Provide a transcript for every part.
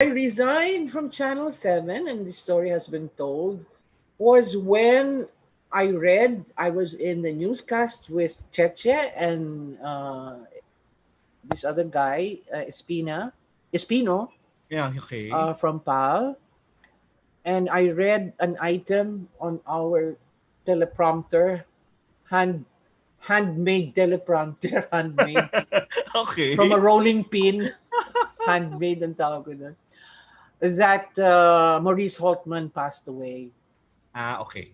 I resigned from Channel 7, and the story has been told, was when I was in the newscast with Cheche and this other guy, Espino, Yeah, okay. from PAL, and I read an item on our teleprompter, hand handmade teleprompter, handmade from Okay. a rolling pin, handmade ang tawag ko doon, that Maurice Holtman passed away. Okay.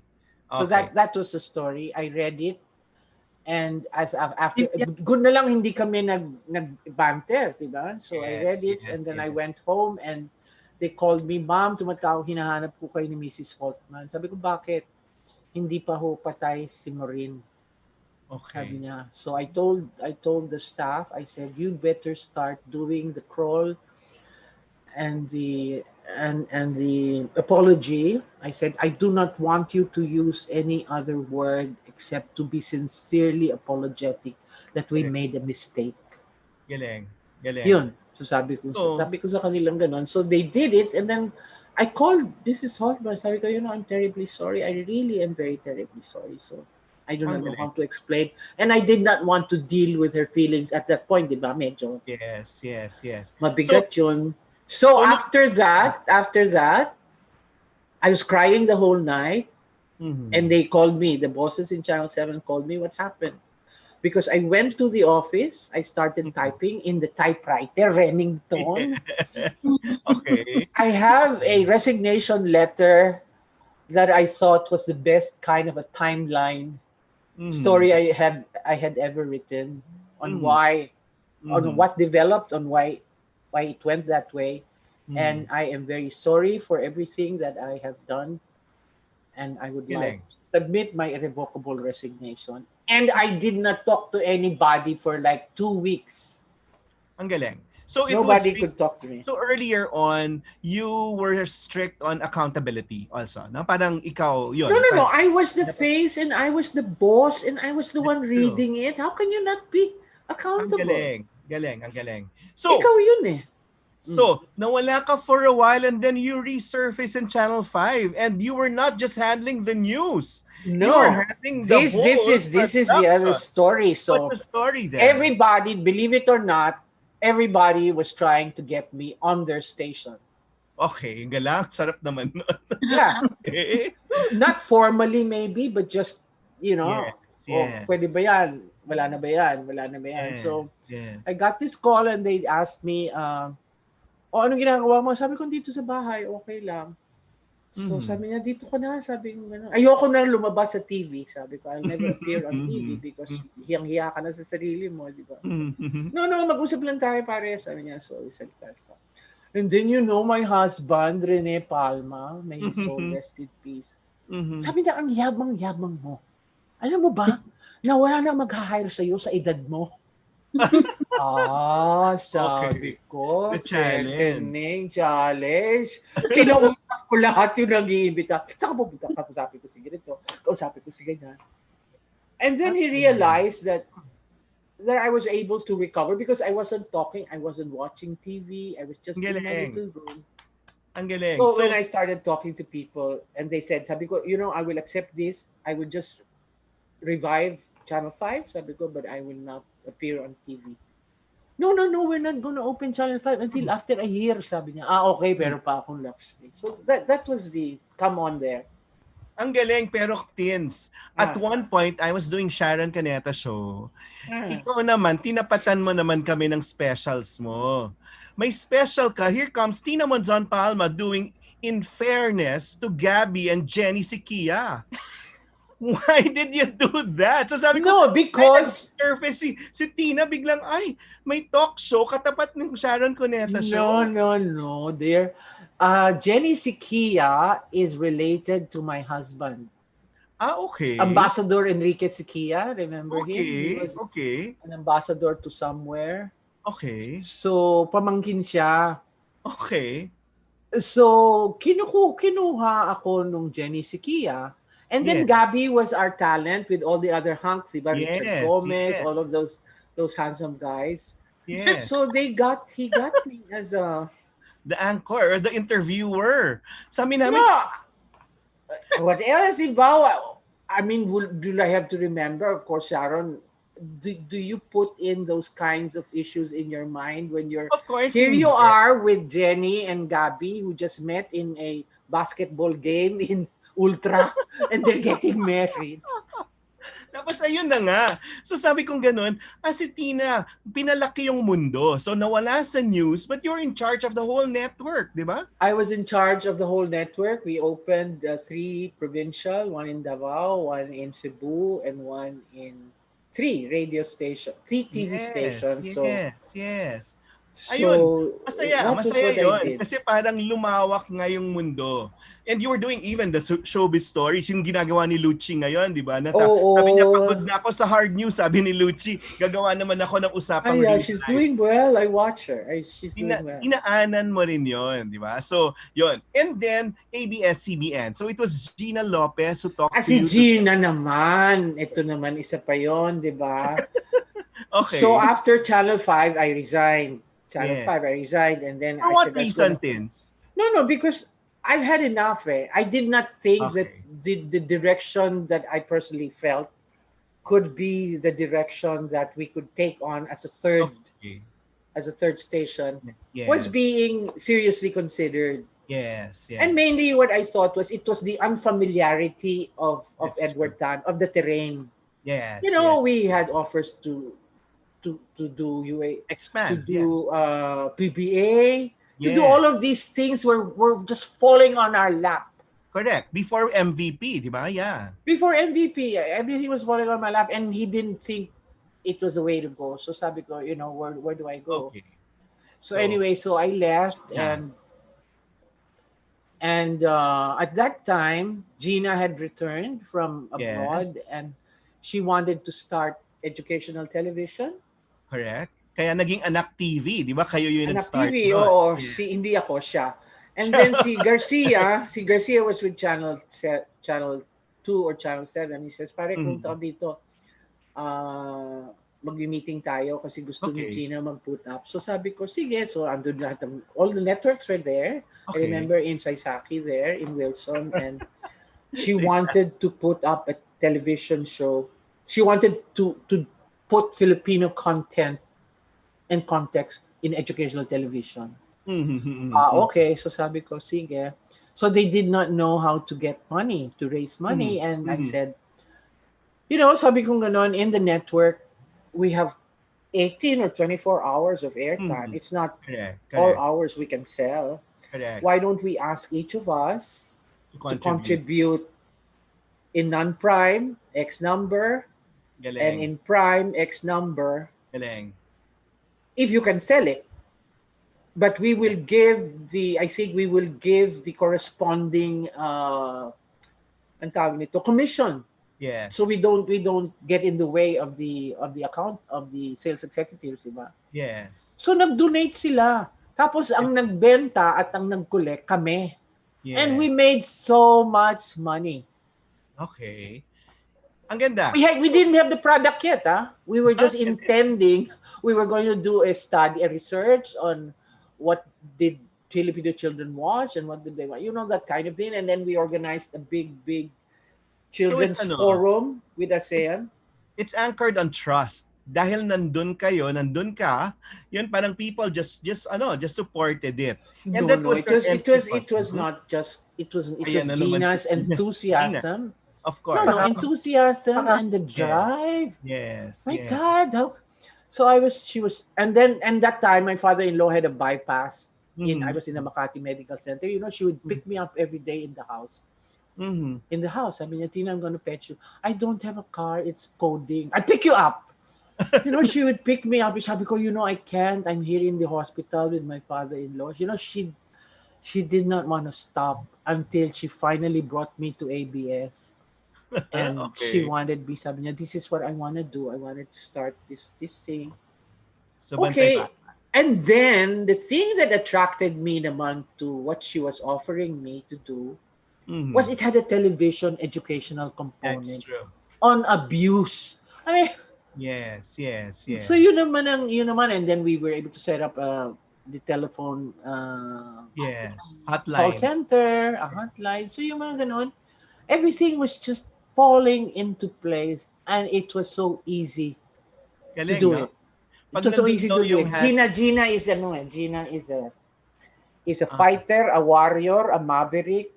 So Okay. that was the story. I read it, and after Yeah. good na lang hindi kami nagbanter, 'di ba? So I read Yes, it, and yes, then I yes. went home, and they called me, "Ma'am, tumatawag, hinahanap ko kayo ni Mrs. Holtman." Sabi ko, "Bakit?" "Hindi pa ho patay si Maureen." Sabi Okay. niya. So I told the staff, I said, "You'd better start doing the crawl and the apology." I said, "I do not want you to use any other word except to be sincerely apologetic that we Galing. made a mistake." Galing. Galing. Yun. So So, sabi ko sa kanilang ganon. So they did it, and then I called Mrs. Hosmer. Sabi ko, "I'm terribly sorry. I really am very terribly sorry." So I do ang not know galing. how to explain. And I did not want to deal with her feelings at that point, di ba? Medyo Yes, yes, yes. So, mabigat yun. So no, after that, I was crying the whole night, and mhm. they called me. The bosses in Channel 7 called me. What happened? Because I went to the office, I started Mhm. typing in the typewriter, Remington. Yes. Okay. I have a resignation letter that I thought was the best kind of a timeline Mhm. story I had ever written on Mhm. why on Mhm. what developed, on why it went that way. And Mhm. I am very sorry for everything that I have done, and I would like Galing. to submit my irrevocable resignation. And I did not talk to anybody for like 2 weeks. Ang galing. So it was Nobody could talk to me. so earlier on, you were strict on accountability also, no? Parang ikaw, No, yun. no, no. Parang, I was the face, and I was the boss, and I was the one that's true. reading it. How can you not be Ang accountable? galing. Galing, ang galing. So, Ikaw yun eh. Mm. nawala ka for a while and then you resurface in Channel 5 and you were not just handling the news. You were No, handling the this whole is this is the other production. story. What's So the story there? everybody, believe it or not, everybody was trying to get me on their station. Okay, ang galang. Sarap naman nun. Yeah, Okay. not formally maybe, but just Yes, pwede yes. ba yan? Wala na ba yan? Wala na ba yan? So Yes, I yes. got this call, and they asked me, anong ginagawa mo? Sabi ko, dito sa bahay, okay lang. So Mhm. sabi niya, dito ka na. Sabi ko, gano'n. Ayoko na lumabas sa TV. Sabi ko, I'll never appear on TV because hiyang-hiya ka na sa sarili mo, di ba? Mhm. No, no, mag-usap lang tayo pare. Sabi niya, so isaltas. And then my husband, Rene Palma, may his soul Mhm. rest in peace. Mhm. Sabi niya, ang yabang-yabang mo. Alam mo ba, na wala na mag-hire sa'yo sa edad mo. Sabi Okay. ko, The challenge. threatening, challenge. Kinausap ko lahat yung nag-iimbita. Saan ka pupunta? Kausapin ko si ganito. Kausapin ko si ganyan. And then Ang he galing. realized that I was able to recover because I wasn't talking, I wasn't watching TV, I was Ang just in my galing. little room. Ang galing. So when So, I started talking to people, and they said, sabi ko, I will accept this. I will just revive Channel 5, sabi ko, but I will not appear on TV. No, no, no, we're not gonna open Channel 5 until after a year, sabi niya. Okay, pero pa akong luxury. So that was the come on there. ang galing pero teens. At Ah, one point, I was doing Sharon Caneta show. ah. Ikaw naman, tinapatan mo naman kami ng specials mo. May special ka. Here comes Tina Monzon-Palma doing In Fairness to Gabby and Jenny Sikia. Why did you do that? So sabi ko, No, ay, because nag-surface si Tina biglang, ay, may talk show katapat ng Sharon Cuneta no, show. no, no, dear. Jenny Sikia is related to my husband. Okay. Ambassador Enrique Siquia, remember him? He Okay. was Okay. an ambassador to somewhere. Okay. So, pamangkin siya. Okay. So, kinuha ako nung Jenny Siquia. And then Yes. Gabby was our talent with all the other hunks, diba? Richard Yes. Gomez, Yes. all of those handsome guys. Yes. So he got me as a the anchor or the interviewer. Sabi namin, No, what else about? I mean, do I have to remember? Of course, Sharon. Do you put in those kinds of issues in your mind when you're of course, here? hindi. You are with Jenny and Gabby, who just met in a basketball game in Ultra, and they're getting married. Tapos ayun na nga. So sabi kong ganun, si Tina, pinalaki yung mundo. So nawala sa news, but you're in charge of the whole network, di ba? I was in charge of the whole network. We opened three provincial, one in Davao, one in Cebu, and one in three radio stations, three TV Yes, stations. yes. Ayun, So masaya, that was masaya what I yon. did. Kasi parang lumawak nga yung mundo. And you were doing even the showbiz stories, yung ginagawa ni Lucci ngayon, di ba? Sabi niya, pagod Oo. na ako sa hard news, sabi ni Lucci, gagawa naman ako ng usapang Yeah, real she's life. doing well. I watch her. She's doing well. Inaanan mo rin yon, di ba? So, yon. And then, ABS-CBN. So, it was Gina Lopez who talked to Si you. Gina naman. Ito naman, isa pa yon, di ba? Okay. So after Channel 5, I resigned. Channel Yeah. 5, I resigned. And then For I what said, reason, Tins? No, because I've had enough. I did not think that Okay. the direction that I personally felt could be the direction that we could take on as a third Okay. station Yes. was being seriously considered. Yes. And mainly what I thought was it was the unfamiliarity of That's Edward Tan, of the terrain. Yes. We had offers to do Expand. PBA, to do all of these things were just falling on our lap. Correct. Before MVP, di ba? Yeah. Before MVP, everything was falling on my lap, and he didn't think it was the way to go. So sabi ko, where do I go? Okay. So anyway, so I left, Yeah. and at that time, Gina had returned from abroad, and she wanted to start educational television. Correct. Kaya naging Anak TV, di ba? Kayo yung Anak nag-start TV, nun. oo. Hindi ako, siya. And then si Garcia was with Channel 2 or Channel 7. He says, pare, kung tao dito, mag-meeting tayo kasi gusto ni Gina mag-put up. So sabi ko, sige. So andun lahat all the networks were there. I remember in Saisaki there, in Wilson, and she wanted to put up a television show. She wanted to put Filipino content and context in educational television. Okay, so sabi ko, sige. So they did not know how to get money, to raise money, and I said, sabi ko ganon, in the network, we have 18 or 24 hours of airtime. It's not all hours we can sell. Correct. Why don't we ask each of us to contribute in non-prime X number, Galing. and in prime X number, Galing. if you can sell it. But we will give the corresponding commission. Yes. So we don't get in the way of the account of the sales executives, diba? Yes. So nag-donate sila. Tapos ang nagbenta at ang nag-collect kami. Yeah. And we made so much money. Okay. Ang ganda. We didn't have the product yet, We were just intending. We were going to do a research on what did Filipino children watch and what did they want. That kind of thing. And then we organized a big children's forum with ASEAN. It's anchored on trust. Dahil nandun ka, yun parang people just supported it. And it was not just, it was Gina's enthusiasm. Of course. Enthusiasm and the drive. Yes. My God. So she was, and that time my father-in-law had a bypass. I was in the Makati Medical Center. She would pick me up every day in the house. In the house. I mean, Tina, I'm going to pet you. I don't have a car. It's coding. I'd pick you up. She would pick me up. Sabi ko, I can't. I'm here in the hospital with my father-in-law. She did not want to stop until she finally brought me to ABS. And she wanted me, sabi niya, this is what I want to do. I wanted to start this thing. So, okay. And then, the thing that attracted me naman to what she was offering me to do was it had a television educational component. That's true. On abuse. I mean, yes. so yun naman, and then we were able to set up the telephone Yes. call Hotline. center, a hotline. So yung mga ganon, everything was just falling into place, and it was so easy to Galing, do no? it. It Pag was so nandun easy daw to do yung it. hat, Gina is a okay. fighter, a warrior, a maverick.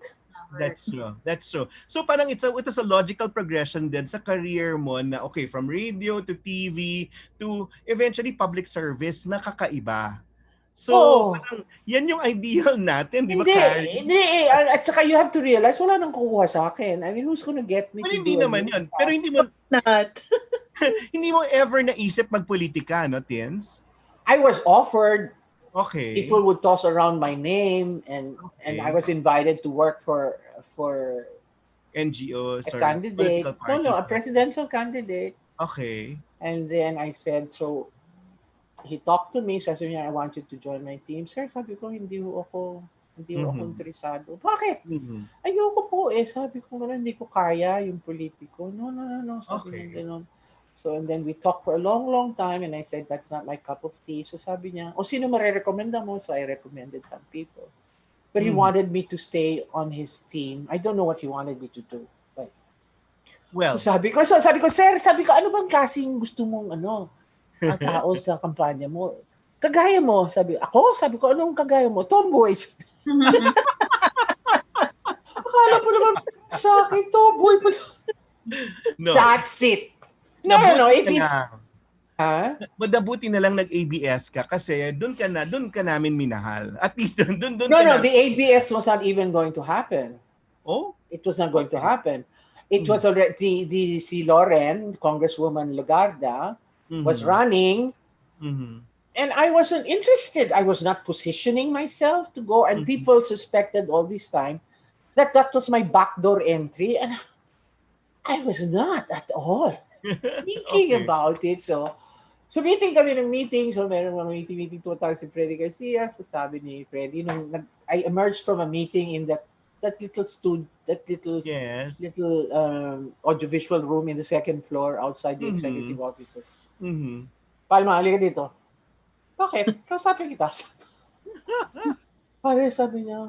That's true. That's true. So parang it is a logical progression din sa career mo na okay, from radio to TV to eventually public service na kakaiba. So Oo. parang yan yung ideal natin, di ba, Hindi, Carrie? hindi eh. At saka you have to realize, wala nang kukuha sa akin. I mean, who's gonna get me Well, to hindi do a naman yun. Pero newscast? Not. hindi mo ever naisip magpolitika, no, Tins? I was offered. Okay. People would toss around my name, and I Okay. was invited to work for NGOs a or political candidate. No, parties. a presidential candidate. Okay. And then I said, so he talked to me, sabi niya, I want you to join my team. Sir, sabi ko, hindi ako interesado. Bakit? Mhm. Ayoko po eh. Sabi ko, hindi ko kaya yung politiko. No. Sabi niya, Okay. gano'n. So, and then we talked for a long, long time, and I said, that's not my cup of tea. So sabi niya, sino marerekomenda mo? So I recommended some people. But he wanted me to stay on his team. I don't know what he wanted me to do. But, Well, so sabi ko, sir, ano bang kasing gusto mong tao sa kampanya mo? Kagaya mo, sabi ko, anong kagaya mo? Tomboys. Akala mo naman sa akin, tomboy pa. no. That's it. No, it's Madabuti na lang nag-ABS ka kasi doon ka namin minahal. At least doon No, the ABS was not even going to happen. Oh? It was not going to happen. It was already si Lauren, Congresswoman Legarda, was running, and I wasn't interested. I was not positioning myself to go, and people suspected all this time that was my backdoor entry, and I was not at all thinking about it. So meeting kami ng meeting. So meron mga meeting tumatawag si Freddy Garcia. So sabi ni Freddy, I emerged from a meeting in that little Yes. little audiovisual room in the second floor outside the executive offices. Palma, halika dito. Bakit? Kausapin kita. Pare, sabi niya,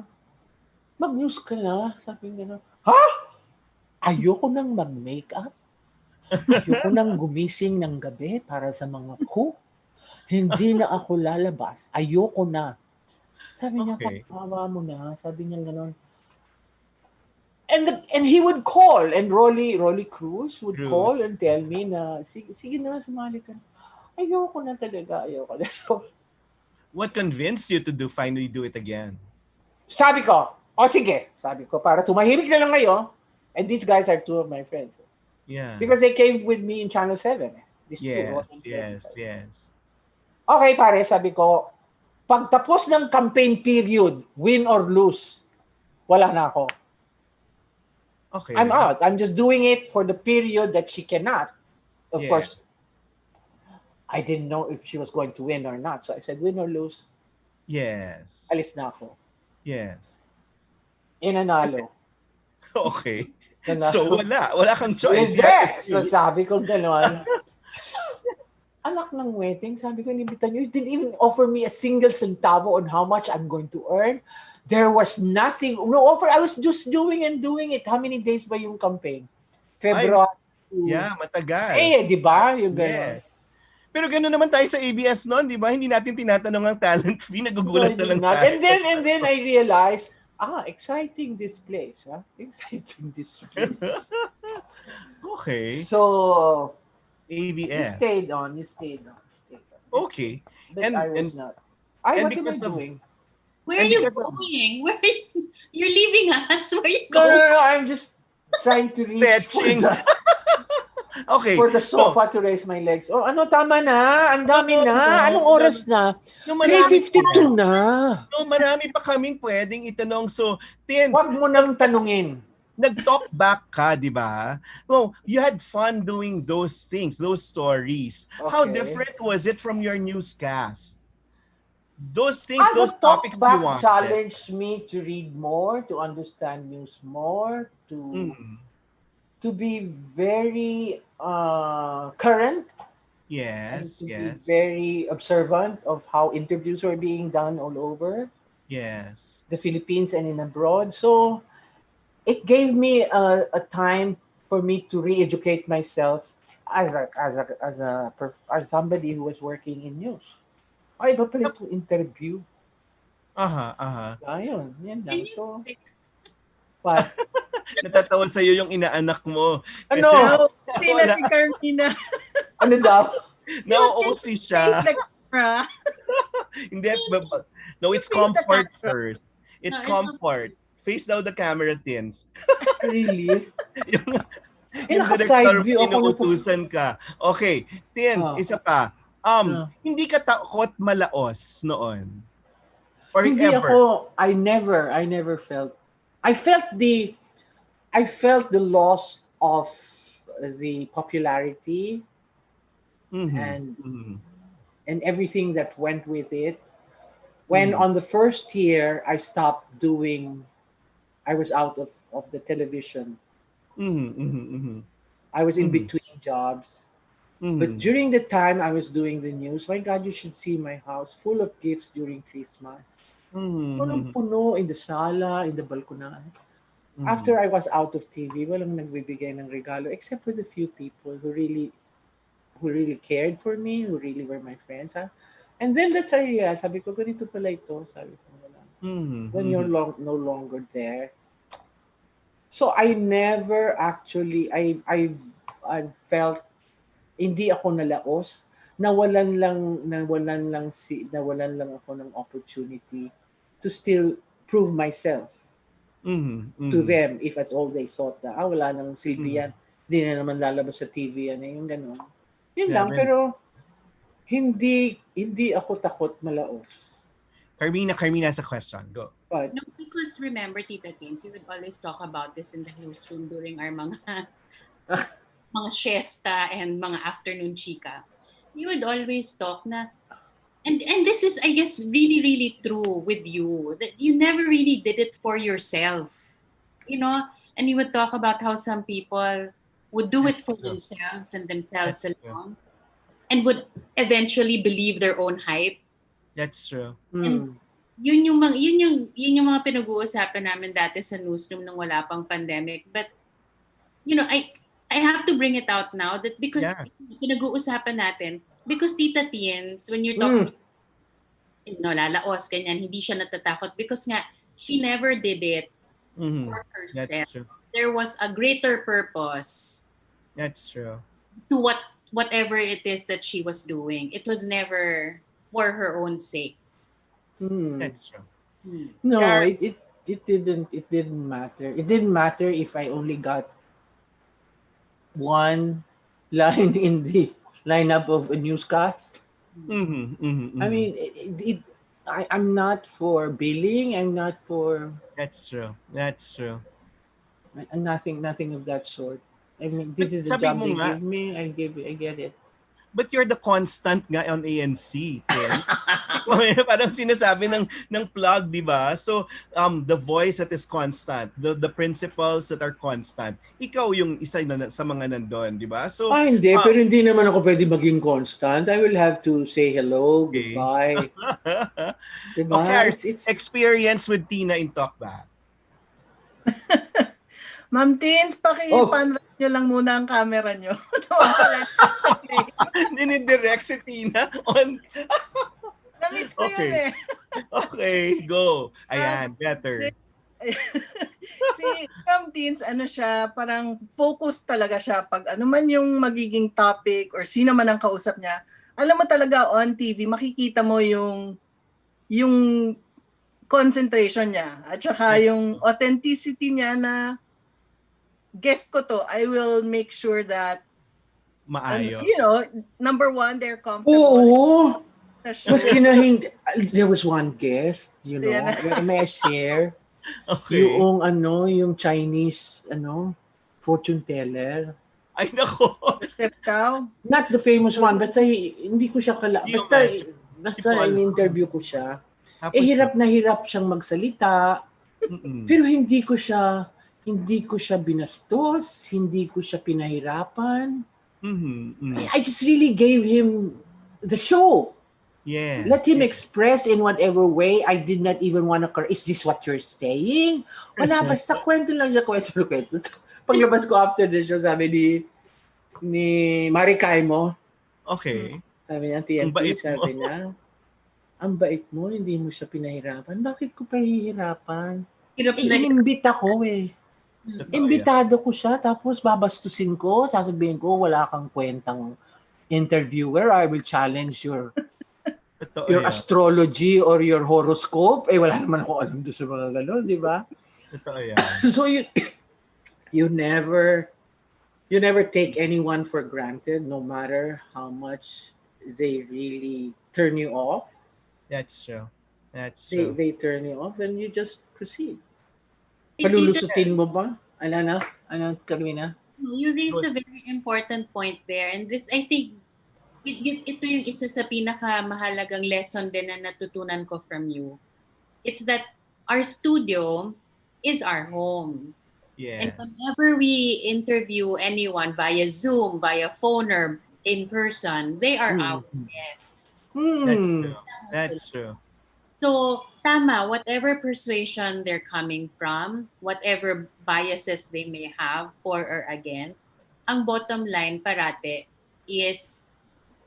mag-news ka na. Sabi niya, ha? Ayoko nang mag-makeup. Ayoko nang gumising ng gabi para sa mga ko. Hindi na ako lalabas. Ayoko na. Sabi niya, pagpawa mo na. Sabi niya gano'n. And he would call, and Rolly Cruz would call and tell me na, sige na, sumali ka. Ayoko na talaga. Ayoko na. So, what convinced you to finally do it again? Sabi ko, sige. Sabi ko, para tumahimik na lang kayo. And these guys are two of my friends. Yeah. Because they came with me in Channel 7. Yes. Okay, pare, sabi ko, pagtapos ng campaign period, win or lose, wala na ako. Okay. I'm out. I'm just doing it for the period that she cannot. Of course, I didn't know if she was going to win or not. So I said, win or lose. Yes. Alis na ako. Yes. Inanalo. Okay. So wala kang choice. So sabi ko gano'n, anak ng wedding, sabi ko, inimbitan nyo, you didn't even offer me a single centavo on how much I'm going to earn. There was nothing, no offer. I was just doing it. How many days ba yung campaign? February. Yeah, matagal. Di ba? Yung gano'n. Yes. Pero gano'n naman tayo sa ABS noon, di ba? Hindi natin tinatanong ang talent fee, nagugulat na lang tayo. And then I realized, exciting this place, huh? Exciting this place. Okay. So, ABS. You stayed on. Okay. But I was not. What am I doing? Where are you going? You're leaving us? Where are you going? No, I'm just trying to reach okay. for the sofa to raise my legs. Tama na. Ang dami na. Anong oras na? 3:52 na. No, marami pa kaming pwedeng itanong. So, Tins, wag mo nang tanungin. Nag-talk back ka, di ba? Well, you had fun doing those things, those stories. Okay. How different was it from your newscast? Those things, those topics you wanted. Challenged me to read more, to understand news more, to be very current and Yes, to be yes, very observant of how interviews were being done all over yes. the Philippines and in abroad. So it gave me a time for me to re-educate myself as somebody who was working in news. Ay, iba pala ito interview. Aha, aha. Ayun, yan Can lang. you So, fix? what? Natatawa sa'yo yung inaanak mo. Kasi Ano? No, sina wala, si Carmina. Ano daw? Dude, can na-OOC you face siya. the camera? Hindi, no, You it's face the comfort camera. first. No, It's it's comfort. Face daw the camera, Tins. Really? yung, Eh, yung naka-side director mo, view ako na po. inuutusan ka. Okay, Tins, Ah, isa pa. Hindi ka takot malaos noon? Or hindi ever? ako, I never felt, I felt the, I felt the loss of the popularity Mm-hmm. and Mm-hmm. everything that went with it. When Mm-hmm. on the first year I stopped doing, I was out of the television. Mm-hmm. Mm-hmm. I was in Mm-hmm. between jobs. But Mm-hmm. during the time I was doing the news, my God, you should see my house full of gifts during Christmas. Mm-hmm. Punong-puno in the sala, in the balkonahe. Mm-hmm. After I was out of TV, walang nagbibigay ng regalo except for the few people who really cared for me, who really were my friends. Ha? And then that's I realized, sabi ko, ganito pala ito. Sabi ko, wala. When you're Mm-hmm. no longer there. So I never actually, I felt hindi ako nalaos. Nawalan lang ako ng opportunity to still prove myself Mm-hmm. to Mm-hmm. them if at all they thought na wala nang silbi yan. Hindi na naman lalabas sa TV yan. Yung gano'n. Yun Yeah, lang. Pero hindi ako takot malaos. Carmina has a question. Go. But, No, because remember, Tita Tins, we would always talk about this in the newsroom during our mga siesta and mga afternoon chika. You would always talk na, and this is, I guess, really, really true with you, that you never really did it for yourself. You know, and you would talk about how some people would do it That's for true. themselves and That's themselves true. alone and would eventually believe their own hype. That's true. And yun yung mga pinag-uusapan namin dati sa newsroom nung wala pang pandemic. But you know, I have to bring it out now that because Yeah. pinag-uusapan natin, because Tita Tiens, when you're talking, lalaos, ganyan, hindi siya natatakot because nga, she never did it Mm-hmm. for That's herself. true. There was a greater purpose That's true. to whatever it is that she was doing. It was never for her own sake. That's true. no, Car- it didn't matter. It didn't matter if I only got one line in the lineup of a newscast. Mm-hmm. Mm-hmm. I mean, I'm not for billing. I'm not for That's true. That's true. nothing of that sort. I mean, But this is the sabi job mo they nga, give me. I get it. but you're the constant nga on ANC, Tim. Parang sinasabi ng plug, di ba? So, the voice that is constant, the principles that are constant. Ikaw yung isa sa mga nandun, di ba? So, Hindi. Pero hindi naman ako pwede maging constant. I will have to say hello, okay. goodbye. Diba? Okay, It's experience with Tina in Talkback. Ma'am Teens, paki-pan nyo lang muna ang camera nyo. Dinidirect si Tina on... Na-miss ko yun eh. Okay, go. Ayan, better. Si Ma'am Teens, ano siya, parang focus talaga siya pag ano man yung magiging topic or sino man ang kausap niya. Alam mo talaga on TV, makikita mo yung concentration niya at saka yung authenticity niya na guest ko to, I will make sure that Maayos. you know, number one, they're comfortable. Oo. Sa Maski na hindi, there was one guest, you know, Yeah. may I share? Okay. Yung Chinese, fortune teller. Ay, nako. Tao. Not the famous one, basta hindi ko siya Yung basta Paul. in-interview ko siya. Tapos, Hirap na hirap siyang magsalita, mm-mm. pero hindi ko siya binastos, hindi ko siya pinahirapan. I just really gave him the show. Yes. Let him express in whatever way. I did not even want to is this what you're saying? Wala, basta kwento lang siya, kwento. Paglabas ko after the show, sabi ni Marikay mo. Okay. Sabi niya, TNT, sabi niya, ang bait mo, hindi mo siya pinahirapan. Bakit ko pahihirapan? Inimbita ko eh. Imbitado ko siya, tapos babastusin ko, sasabihin ko, wala kang kwentang interviewer, I will challenge your astrology or your horoscope. Eh, wala naman ako alam doon sa mga gano'n, di ba? So, you never take anyone for granted, no matter how much they really turn you off. That's true. They turn you off and you just proceed. Palulusutin mo ba? Ano, Carmina? You raised a very important point there. And this, I think, ito yung isa sa pinakamahalagang lesson din na natutunan ko from you. It's that our studio is our home. Yes. And whenever we interview anyone via Zoom, via phone, or in person, they are our guests. That's true. So, tama, whatever persuasion they're coming from, whatever biases they may have for or against, ang bottom line parate is,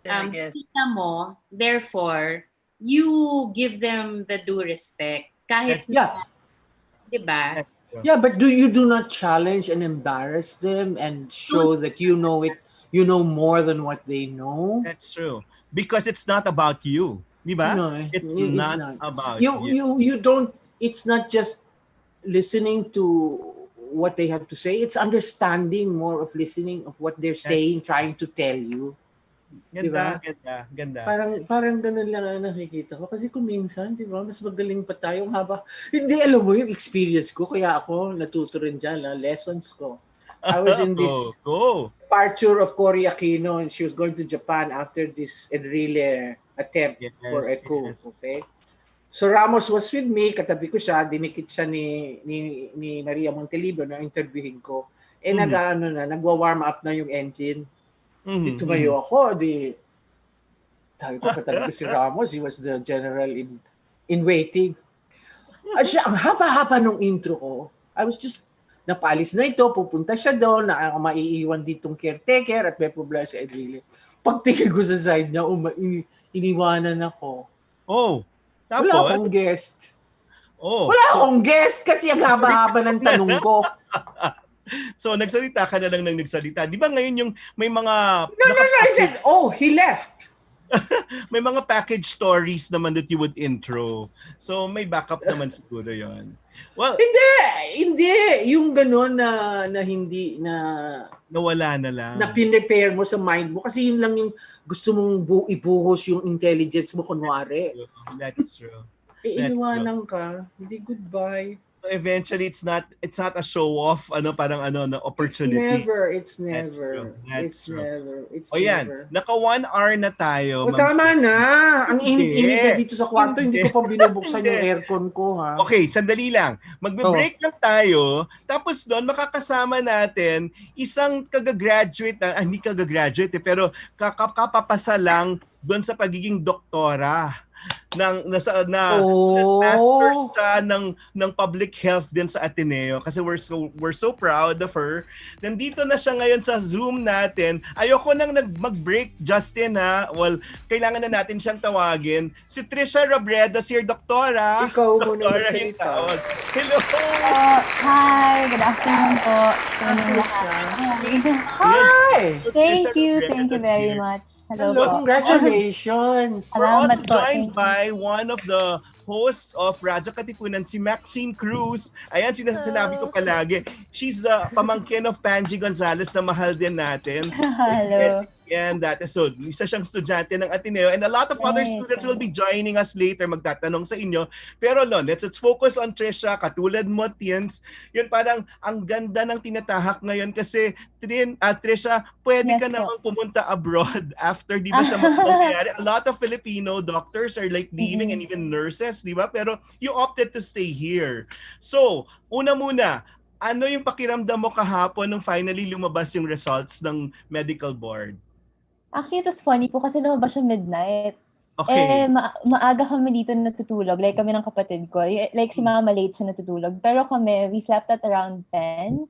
kita mo, therefore, you give them the due respect. Kahit diba? Yeah, but you do not challenge and embarrass them and show that you know more than what they know. That's true. Because it's not about you. Diba? No, it's not about you don't, it's not just listening to what they have to say. It's understanding more of listening of what they're saying, trying to tell you. Ganda, diba? Ganda. Parang ganun lang ang nakikita ko. Kasi kung minsan, di ba, mas magaling pa tayong hindi, alam mo yung experience ko, kaya ako natuto rin dyan, lessons ko. I was in this departure of Cory Aquino and she was going to Japan after this Enrile attempt for a coup. Okay? So Ramos was with me, katabi ko siya, dinikit siya ni Maria Montelibio na interviewin ko. Nagwa-warm up na yung engine. Di tumayo ako, sabi ko, katabi ko si Ramos, he was the general in waiting. At siya, ang haba-haba nung intro ko, I was just, napalis na ito, pupunta siya doon, maiiwan ditong caretaker at may problema sa Enrile. Pagtingin ko sa side niya, iniwanan ako. Tapos? Wala akong guest. Wala akong guest kasi ang haba-haba ng tanong ko. So, nagsalita ka na lang ng nagsalita. Di ba ngayon yung may mga... No, I said, he left. May mga package stories naman that you would intro. So, may backup naman siguro yon. Well, hindi. Yung gano'n na hindi na... Nawala na lang. Na pinrepare mo sa mind mo. Kasi yun lang yung gusto mong ibuhos yung intelligence mo, kunwari. That's true. Iniwanan ka. Hindi, goodbye. Eventually it's not a show off na opportunity. It's never. Naka 1 hour na tayo. Tama na. Ang init-init dito sa kwarto, hindi ko pa binubuksan yung aircon ko, ha. Okay, sandali lang. Magbe-break lang tayo. Tapos doon makakasama natin isang kagagraduate hindi kagagraduate pero kapapasa lang doon sa pagiging doktora. Master siya ng public health din sa Ateneo kasi we're so proud of her. Nandito na siya ngayon sa Zoom natin. Ayoko nang mag-break, Justin, ha. Well, kailangan na natin siyang tawagin. Si Tricia Robredo, si doktora. Ikaw muna magsalita. Hello! Hi! Good afternoon po. Hi! Thank you very much. Hello po. Congratulations! Salamat po. Joined by one of the hosts of Radyo Katipunan, si Maxine Cruz. Ayan, sinasabi ko palagi. She's the pamangkin of Panji Gonzalez na mahal din natin. Hello. And so, isa siyang estudyante ng Ateneo and a lot of other students will be joining us later, magtatanong sa inyo. Pero let's focus on Tricia, katulad mo, Tiens. Yun parang ang ganda ng tinatahak ngayon kasi Tricia, pwede ka namang pumunta abroad after, di ba siya mangyayari? A lot of Filipino doctors are like leaving and even nurses, di ba? Pero you opted to stay here. So, una muna, Ano yung pakiramdam mo kahapon nung finally lumabas yung results ng medical board? Actually, it was funny po kasi lumabas siya midnight. Okay. Maaga kami dito natutulog. Like, kami ng kapatid ko. Like, si mama late siya natutulog. Pero kami, we slept at around 10.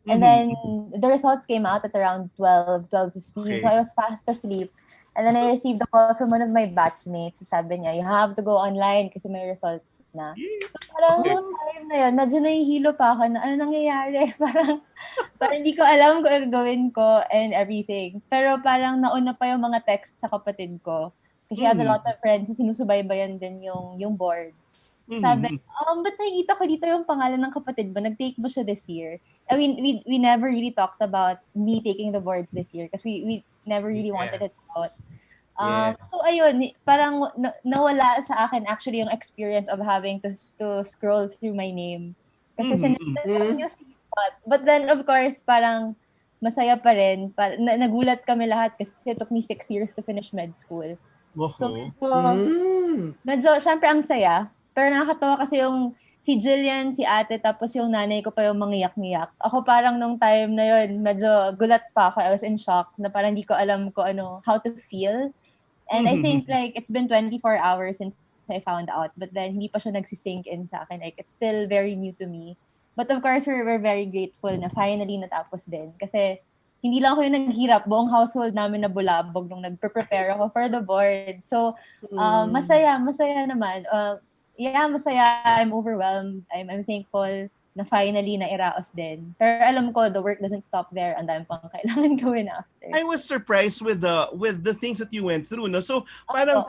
And then, the results came out at around 12:15. Okay. So, I was fast asleep. And then, I received a call from one of my batchmates. So, sabi niya, you have to go online kasi may results na. So, parang Okay. yung time na yun, medyo nahihilo pa ako na ano nangyayari. Parang hindi ko alam kung ano gawin ko and everything. Pero parang nauna pa yung mga text sa kapatid ko. Kasi she has a lot of friends na sinusubaybayan din yung boards. Sabi, ba't nakikita ko dito yung pangalan ng kapatid mo? Nag-take mo siya this year? I mean, we never really talked about me taking the boards this year because we never really wanted it out. So ayun, parang nawala sa akin actually yung experience of having to scroll through my name. Kasi sinunod yung spot. But then of course, parang masaya pa rin. Nagulat kami lahat kasi it took me 6 years to finish med school. So medyo, syempre ang saya. Pero nakakatawa kasi yung si Jillian, si ate, tapos yung nanay ko pa yung mangiyak-ngiyak. Ako parang nung time na yun, medyo gulat pa ako. I was in shock na parang hindi ko alam ko how to feel. And I think like it's been 24 hours since I found out. But then hindi pa siya nagsisink in sa akin. Like it's still very new to me. But of course, we're very grateful na finally natapos din. Kasi hindi lang ako yung naghirap. Buong household namin na bulabog nung nagpe-prepare ako for the board. So, masaya naman. Masaya. I'm overwhelmed. I'm thankful na finally na-iraos din. Pero alam ko, the work doesn't stop there. Ang dami pang kailangan gawin after. I was surprised with the things that you went through, no? So, parang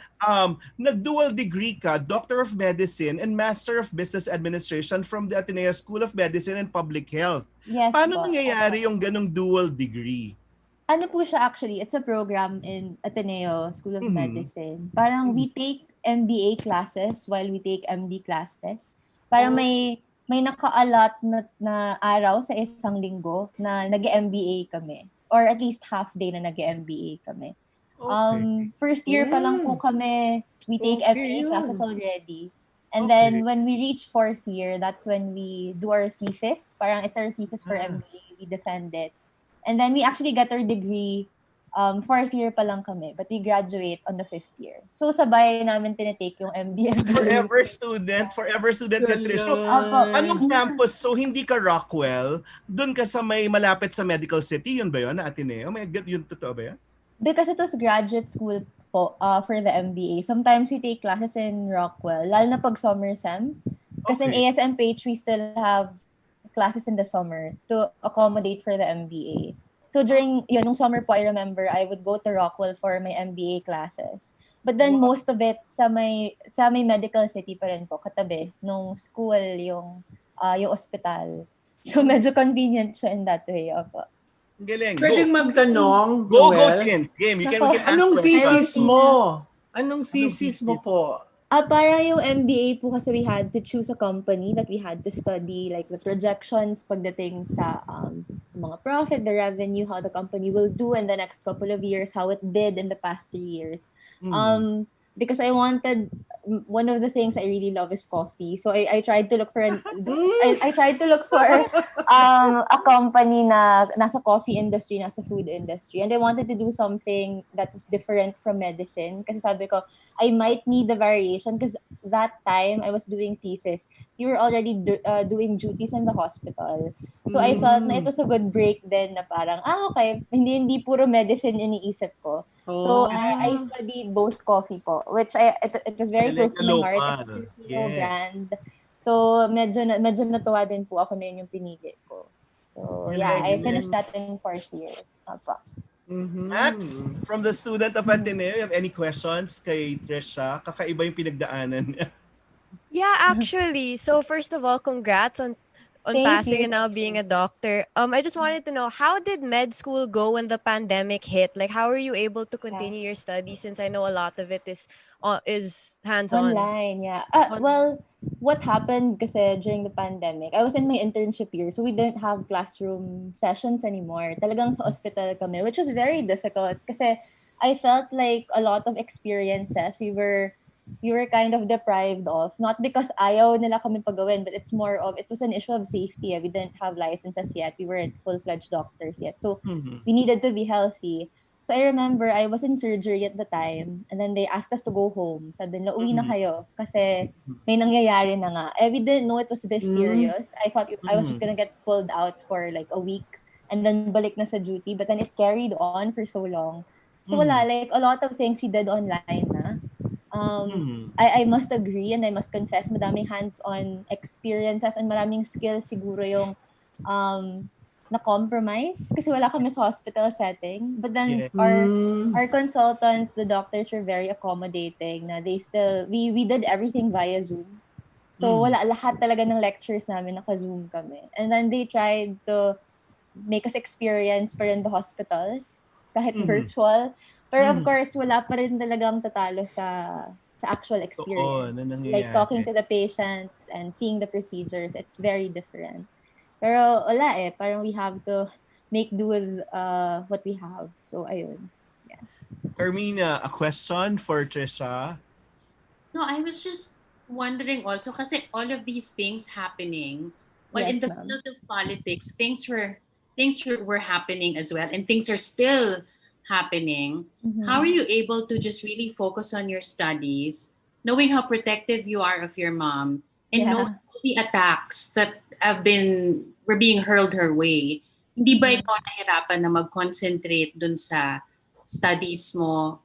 nag-dual degree ka, Doctor of Medicine and Master of Business Administration from the Ateneo School of Medicine and Public Health. Yes, Paano nangyayari yung ganong dual degree? Ano po siya actually? It's a program in Ateneo School of Medicine. Parang we take MBA classes while we take MD classes. Parang may naka-allot na araw sa isang linggo na nag-MBA kami. Or at least half day na nag-MBA kami. Okay. First year pa lang po kami, we take MBA classes already. And then when we reach fourth year, that's when we do our thesis. Parang it's our thesis for MBA. We defend it. And then we actually got our degree fourth year pa lang kami. But we graduate on the fifth year. So sabay namin tinitake yung MBA. Forever student ka, Trish. So, anong campus? So hindi ka Rockwell, doon ka sa may malapit sa Medical City, yun ba yun, na Ateneo? Yun totoo ba yun? Because it was graduate school po, for the MBA. Sometimes we take classes in Rockwell, lalo na pag summer sem. Kasi in ASMPH, we still have classes in the summer to accommodate for the MBA. So during nung summer po, I remember I would go to Rockwell for my MBA classes. But then most of it sa may Medical City pa rin po, katabi nung school, yung ospital. So medyo convenient siya in that way. Opo. Galing. Pwedeng magtanong, Go, Noel. Kins. Game. You can ask Anong questions. thesis mo? Anong thesis mo po? Para yung MBA po kasi we had to choose a company that we had to study like the projections pagdating sa mga profit, the revenue, how the company will do in the next couple of years, how it did in the past 3 years. Because I wanted, one of the things I really love is coffee. So I tried to look for I tried to look for a company na nasa coffee industry, nasa food industry. And I wanted to do something that was different from medicine. Kasi sabi ko, I might need the variation because that time I was doing thesis. We were already doing duties in the hospital. So I felt na it was a good break then na parang, okay, hindi puro medicine iniisip ko. So I studied Bose Coffee po, which it was very close to my heart. It's a brand. So medyo natuwa din po ako na yun yung pinili ko. So I finished that in fourth year. Kaps, from the student of Ateneo, you have any questions kay Tricia? Kakaiba yung pinagdaanan niya. Yeah, actually. So first of all, congrats on passing and now being a doctor. I just wanted to know, how did med school go when the pandemic hit? Like, how were you able to continue your studies, since I know a lot of it is hands-on? Online, yeah. Well, what happened kasi during the pandemic, I was in my internship year, so we didn't have classroom sessions anymore. Talagang sa hospital kami, which was very difficult kasi I felt like a lot of experiences we were we were kind of deprived of, not because ayaw nila kami pagawin, but it's more of, it was an issue of safety. We didn't have licenses yet. We weren't full-fledged doctors yet. So Mhm. we needed to be healthy. So I remember I was in surgery at the time, and then they asked us to go home. Sabi nila, uwi na kayo kasi may nangyayari na nga. We didn't know it was this serious. I thought I was just gonna get pulled out for like a week and then balik na sa duty. But then it carried on for so long. So wala, like a lot of things we did online na. I must agree and I must confess, madaming hands-on experiences and maraming skills siguro yung na-compromise kasi wala kami sa hospital setting. But then our consultants, the doctors were very accommodating na we did everything via Zoom. So wala, lahat talaga ng lectures namin naka-Zoom kami. And then they tried to make us experience pa rin the hospitals kahit virtual. Pero of course, wala pa rin talagang tatalo sa actual experience. Like talking to the patients and seeing the procedures, it's very different. Pero wala parang we have to make do with what we have. So ayun. Yeah. Carmina, a question for Tricia? No, I was just wondering also kasi all of these things happening, well, Yes, in the ma'am. field of politics, were happening as well, and things are still happening. How are you able to just really focus on your studies, knowing how protective you are of your mom, and knowing all the attacks that were being hurled her way? Hindi ba ikaw nahirapan na mag-concentrate dun sa studies mo,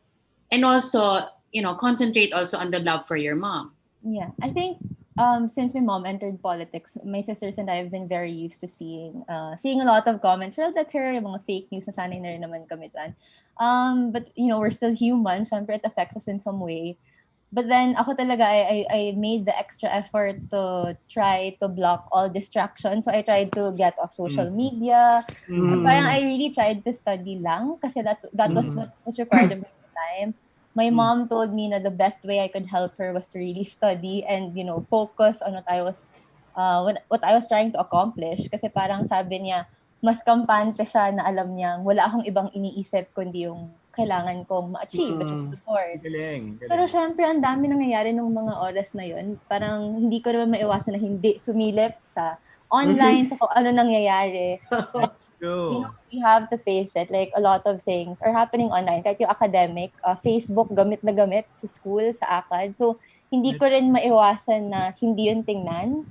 and also, concentrate also on the love for your mom? Yeah, I think since my mom entered politics, my sisters and I have been very used to seeing a lot of comments. Well, that her mga fake news na sanay na rin naman kami dyan. But we're still human. Syempre, it affects us in some way. But then ako talaga, I made the extra effort to try to block all distractions. So I tried to get off social media. And parang I really tried to study lang kasi that was what was required of me at the time. My mom told me na the best way I could help her was to really study and focus on what I was trying to accomplish. Kasi parang sabi niya, mas kampante siya na alam niya wala akong ibang iniisip kundi yung kailangan kong ma-achieve, which is the boards. Galing. Pero syempre, ang dami nangyayari nung mga oras na yun. Parang hindi ko naman maiwasan na hindi sumilip sa online, sa kung ano nangyayari. That's true. We have to face it. Like, a lot of things are happening online. Kahit yung academic, Facebook, gamit na gamit sa school, sa ACAD. So, hindi ko rin maiwasan na hindi yun tingnan.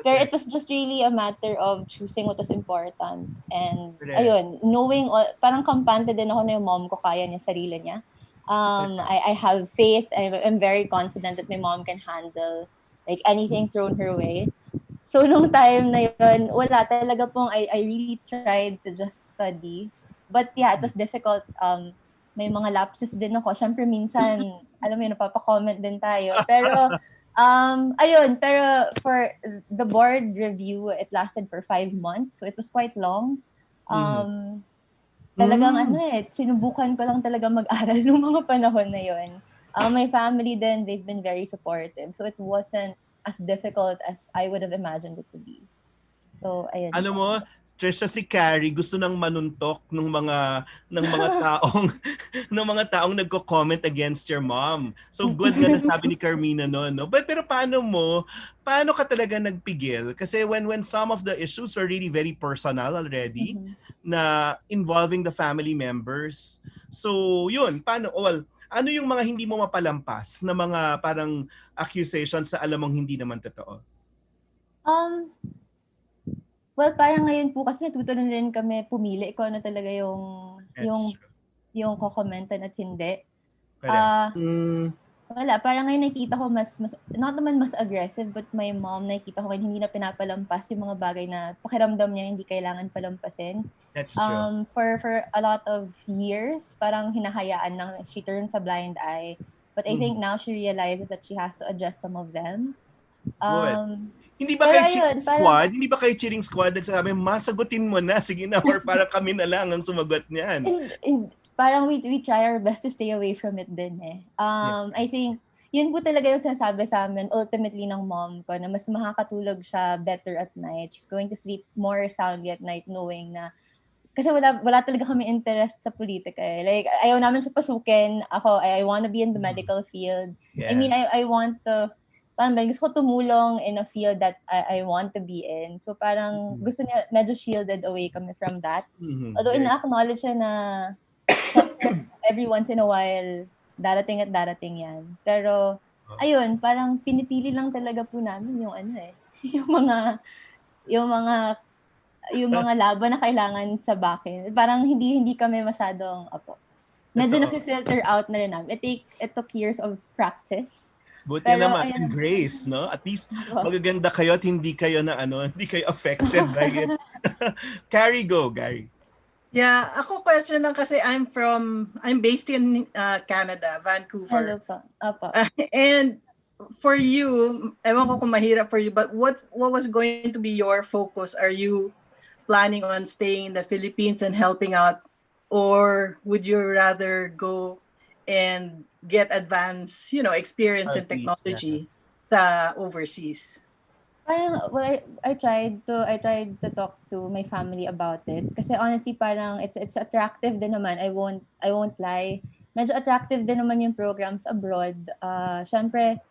Pero it was just really a matter of choosing what was important. And, ayun, knowing, parang kampante din ako na yung mom ko kaya niya, sarili niya. I have faith. I'm very confident that my mom can handle like anything thrown her way. So, nung time na yun, wala talaga pong, I really tried to just study. But yeah, it was difficult. May mga lapses din ako. Syempre, minsan, alam mo yun, napapa-comment din tayo. Pero, ayun, pero for the board review, it lasted for 5 months. So, it was quite long. Talagang sinubukan ko lang talaga mag-aral nung mga panahon na yun. My family then, they've been very supportive. So, it wasn't as difficult as I would have imagined it to be. So, ayun. Alam mo, Tricia, si Carrie gusto nang manuntok ng mga taong ng mga taong nagko-comment against your mom. So good nga nasabi ni Carmina no. Pero paano ka talaga nagpigil? Kasi when some of the issues are really very personal already na involving the family members. So yun, ano yung mga hindi mo mapalampas na mga parang accusations na alam mong hindi naman totoo? Well, parang ngayon po kasi natuto na rin kami pumili kung ano talaga yung ko-commentan at hindi. Wala, parang ngayon nakikita ko mas not naman mas aggressive, but my mom nakikita ko hindi na pinapalampas yung mga bagay na pakiramdam niya hindi kailangan palampasin. That's true. For a lot of years, parang hinahayaan lang, she turns a blind eye. But I think now she realizes that she has to adjust some of them. Good. Hindi ba kayo cheering squad nagsasabi, masagutin mo na, sige na, or parang kami na lang ang sumagot niyan? Parang we try our best to stay away from it din I think, yun po talaga yung sinasabi sa amin, ultimately ng mom ko, na mas makakatulog siya better at night. She's going to sleep more soundly at night knowing na kasi wala talaga kami interest sa politika eh. Like, ayaw namin siya pasukin. Ako, I want to be in the medical field. I mean, Yes. I want to, parang gusto ko tumulong in a field that I want to be in. So parang gusto niya, medyo shielded away kami from that. Although ina-acknowledge siya na syempre, every once in a while, darating at darating yan. Pero, ayun, parang pinipili lang talaga po namin yung ano eh, yung mga laban na kailangan sa bakin. Parang hindi kami masyadong, medyo na-filter out na rin namin. It took years of practice. Buti Pero, naman, ayun. and grace, no? At least magaganda kayo at hindi kayo hindi kayo affected by it. Gary. Yeah, ako question lang kasi I'm based in Canada, Vancouver. Hello po. Apo. And for you, ewan ko kung mahirap for you, but what was going to be your focus? Are you planning on staying in the Philippines and helping out, or would you rather go and get advanced, experience and technology sa overseas? Parang, well, I tried to talk to my family about it. Kasi honestly, parang it's attractive din naman. I won't lie. Medyo attractive din naman yung programs abroad. Syempre,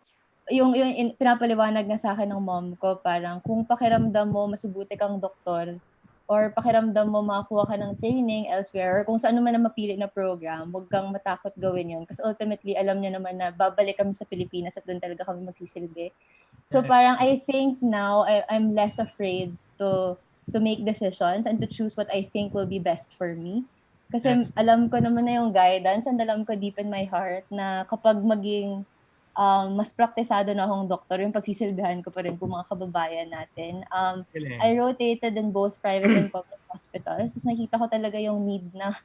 yung pinapaliwanag na sa akin ng mom ko, parang kung pakiramdam mo masubuti kang doktor, or pakiramdam mo makakuha ka ng training elsewhere, or kung saan naman na mapili na program, huwag kang matakot gawin yun. Kasi ultimately, alam niya naman na babalik kami sa Pilipinas at doon talaga kami magsisilbi. So parang I think now I'm less afraid to make decisions and to choose what I think will be best for me. Kasi alam ko naman na yung guidance and alam ko deep in my heart na kapag maging mas praktisado na akong doktor, yung pagsisilbihan ko pa rin po mga kababayan natin. I rotated in both private and public hospitals. Tapos nakita ko talaga yung need na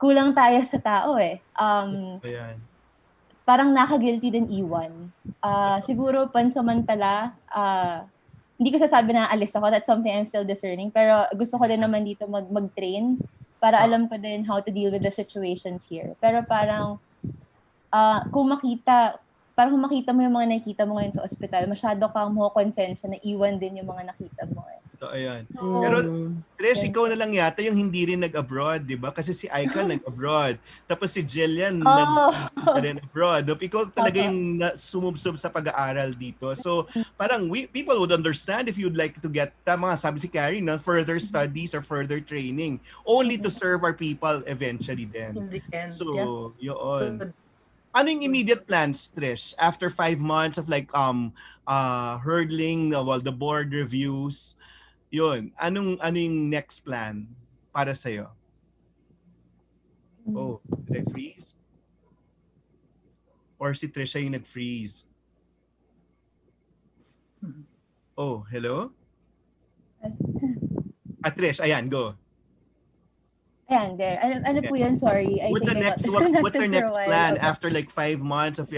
kulang tayo sa tao eh. Parang nakaka-guilty din iwan. Siguro pansamantala, hindi ko sasabi na alis ako. That's something I'm still discerning. Pero gusto ko din naman dito mag-train para alam ko din how to deal with the situations here. Pero parang kung makita mo yung mga nakikita mo ngayon sa ospital, masyado kang konsensya na iwan din yung mga nakita mo eh. So, ayan. Pero, Trish, ikaw na lang yata yung hindi rin nag-abroad, di ba? Kasi si Aika nag-abroad. Tapos si Jillian nag abroad. Ikaw talaga yung sumubsob sa pag-aaral dito. So, parang people would understand if you'd like to get, mga sabi si Carrie, further studies or further training. Only to serve our people eventually then. So, yun. Ano yung immediate plans, Trish? After 5 months of hurdling the board reviews, yun. Ano yung next plan para sa'yo? Oh, did I freeze? Or si Tricia yung nag-freeze? Oh, hello? Trish, ayan, go. Ayan, there. Ano po yun? Sorry. What's your next plan after 5 months of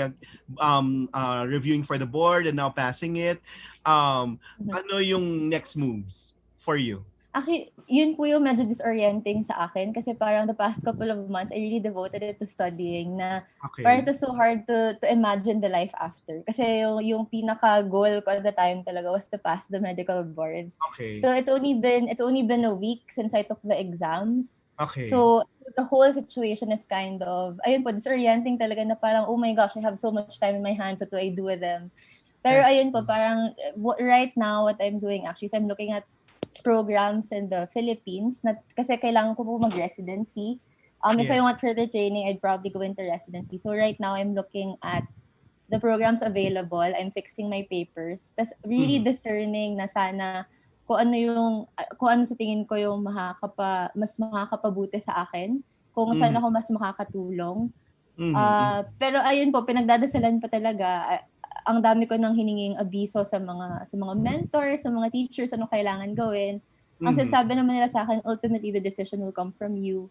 reviewing for the board and now passing it? Ano yung next moves for you? Actually, yun po yung medyo disorienting sa akin kasi parang the past couple of months, I really devoted it to studying na parang it was so hard to imagine the life after. Kasi yung pinaka-goal ko at the time talaga was to pass the medical boards. Okay. So it's only been a week since I took the exams. Okay. So the whole situation is kind of, ayun po, disorienting talaga na parang, oh my gosh, I have so much time in my hands, what do I do with them? Pero ayun po, parang right now what I'm doing actually is I'm looking at programs in the Philippines kasi kailangan ko po mag-residency. If I want further training, I'd probably go into residency. So right now, I'm looking at the programs available. I'm fixing my papers. Tas really discerning na sana kung ano sa tingin ko yung mas makakapabuti sa akin. Kung saan ako mas makakatulong. Pero ayun po, pinagdadasalan pa talaga. Ang dami ko nang hininging abiso sa mga mentors, sa mga teachers, ano kailangan gawin. Ang sabi naman nila sa akin, ultimately the decision will come from you.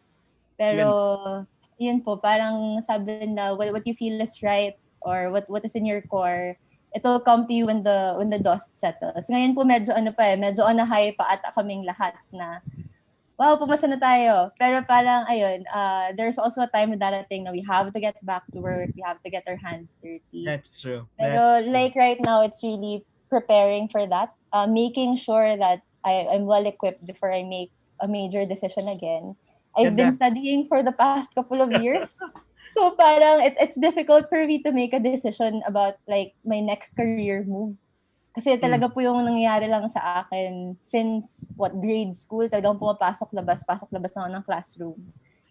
Pero yun po, parang sabi na what you feel is right or what is in your core, it will come to you when the dust settles. Ngayon po medyo medyo on a high pa ata kaming lahat na wow, pumasa na tayo. Pero parang, ayun, there's also a time na darating na we have to get back to work, we have to get our hands dirty. That's true. Pero right now, it's really preparing for that, making sure that I'm well-equipped before I make a major decision again. I've And been that- studying for the past couple of years. So parang it's difficult for me to make a decision about like my next career move. Kasi talaga po yung nangyayari lang sa akin since grade school, talagang pumapasok-labas, pasok-labas ako ng classroom.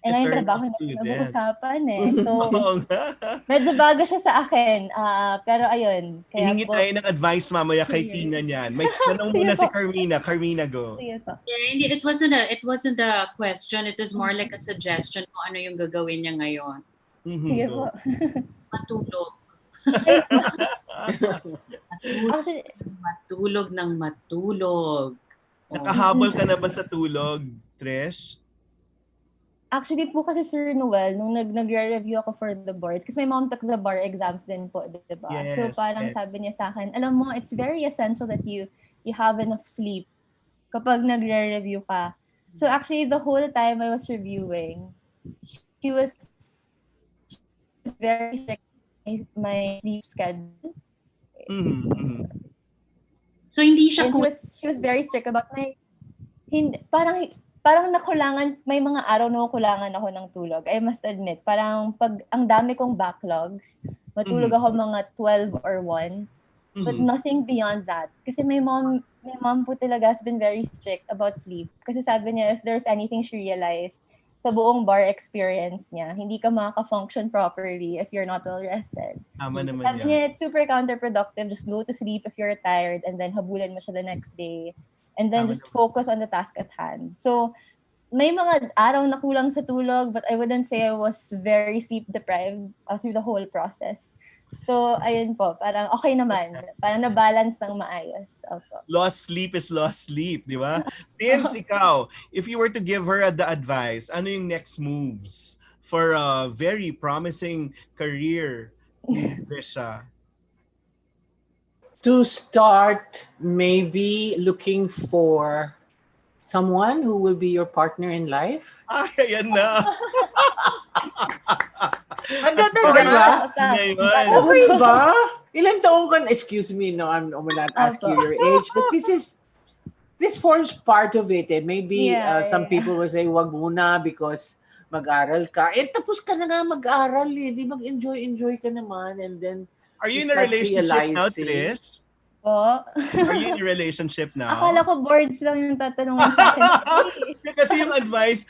And ngayon Eternal trabaho na student. nag-uusapan eh. So, Oo nga. medyo bago siya sa akin. Pero ayun. Kaya Ihingi po, tayo ng advice mamaya kay Sige. Tina niyan. May tanong muna si Carmina. Carmina, go. sige po. Yeah, hindi, it wasn't a question. It was more like a suggestion kung ano yung gagawin niya ngayon. Sige po. Matulog. Actually, Matulog ng matulog. Nakahabol ka na ba sa tulog, Trish? Actually po kasi Sir Noel, nung nagre-review ako for the boards, kasi my mom took the bar exams din po, diba? Yes, So parang sabi niya sa akin, alam mo, it's very essential that you have enough sleep kapag nagre-review ka. So actually, the whole time I was reviewing, she was very strict with my sleep schedule. So hindi siya And she was very strict about my, parang nakulangan, may mga araw na kulangan ako ng tulog. I must admit, parang pag ang dami kong backlogs, matulog ako mga 12 or 1. But nothing beyond that. Kasi my mom po talaga has been very strict about sleep. Kasi sabi niya, if there's anything she realized sa buong bar experience niya, hindi ka makaka-function properly if you're not well rested. Tama naman Sabi niya, it's super counterproductive. Just go to sleep if you're tired and then habulin mo siya the next day. And then just focus on the task at hand. So, may mga araw na kulang sa tulog, but I wouldn't say I was very sleep deprived through the whole process. So, ayun po, parang okay naman. Parang na-balance ng maayos. Opo. Lost sleep is lost sleep, di ba? Tins, ikaw, if you were to give her the advice, ano yung next moves for a very promising career ni Tricia? To start, maybe looking for someone who will be your partner in life. Ay, ayan na. Ang ganda Okay na. ba? Ngayon. Okay ba? Ilang taong ka? Excuse me, no, I will not ask you your age, but this forms part of it. And maybe some people will say, wag muna because mag-aral ka. Eh, tapos ka na nga mag-aral eh. Di mag-enjoy ka naman. And then, Are you in a start relationship now, realizing- Trish? Po. Are you in a relationship now? Akala ko boards lang yung tatanungin sa akin. Kasi yung advice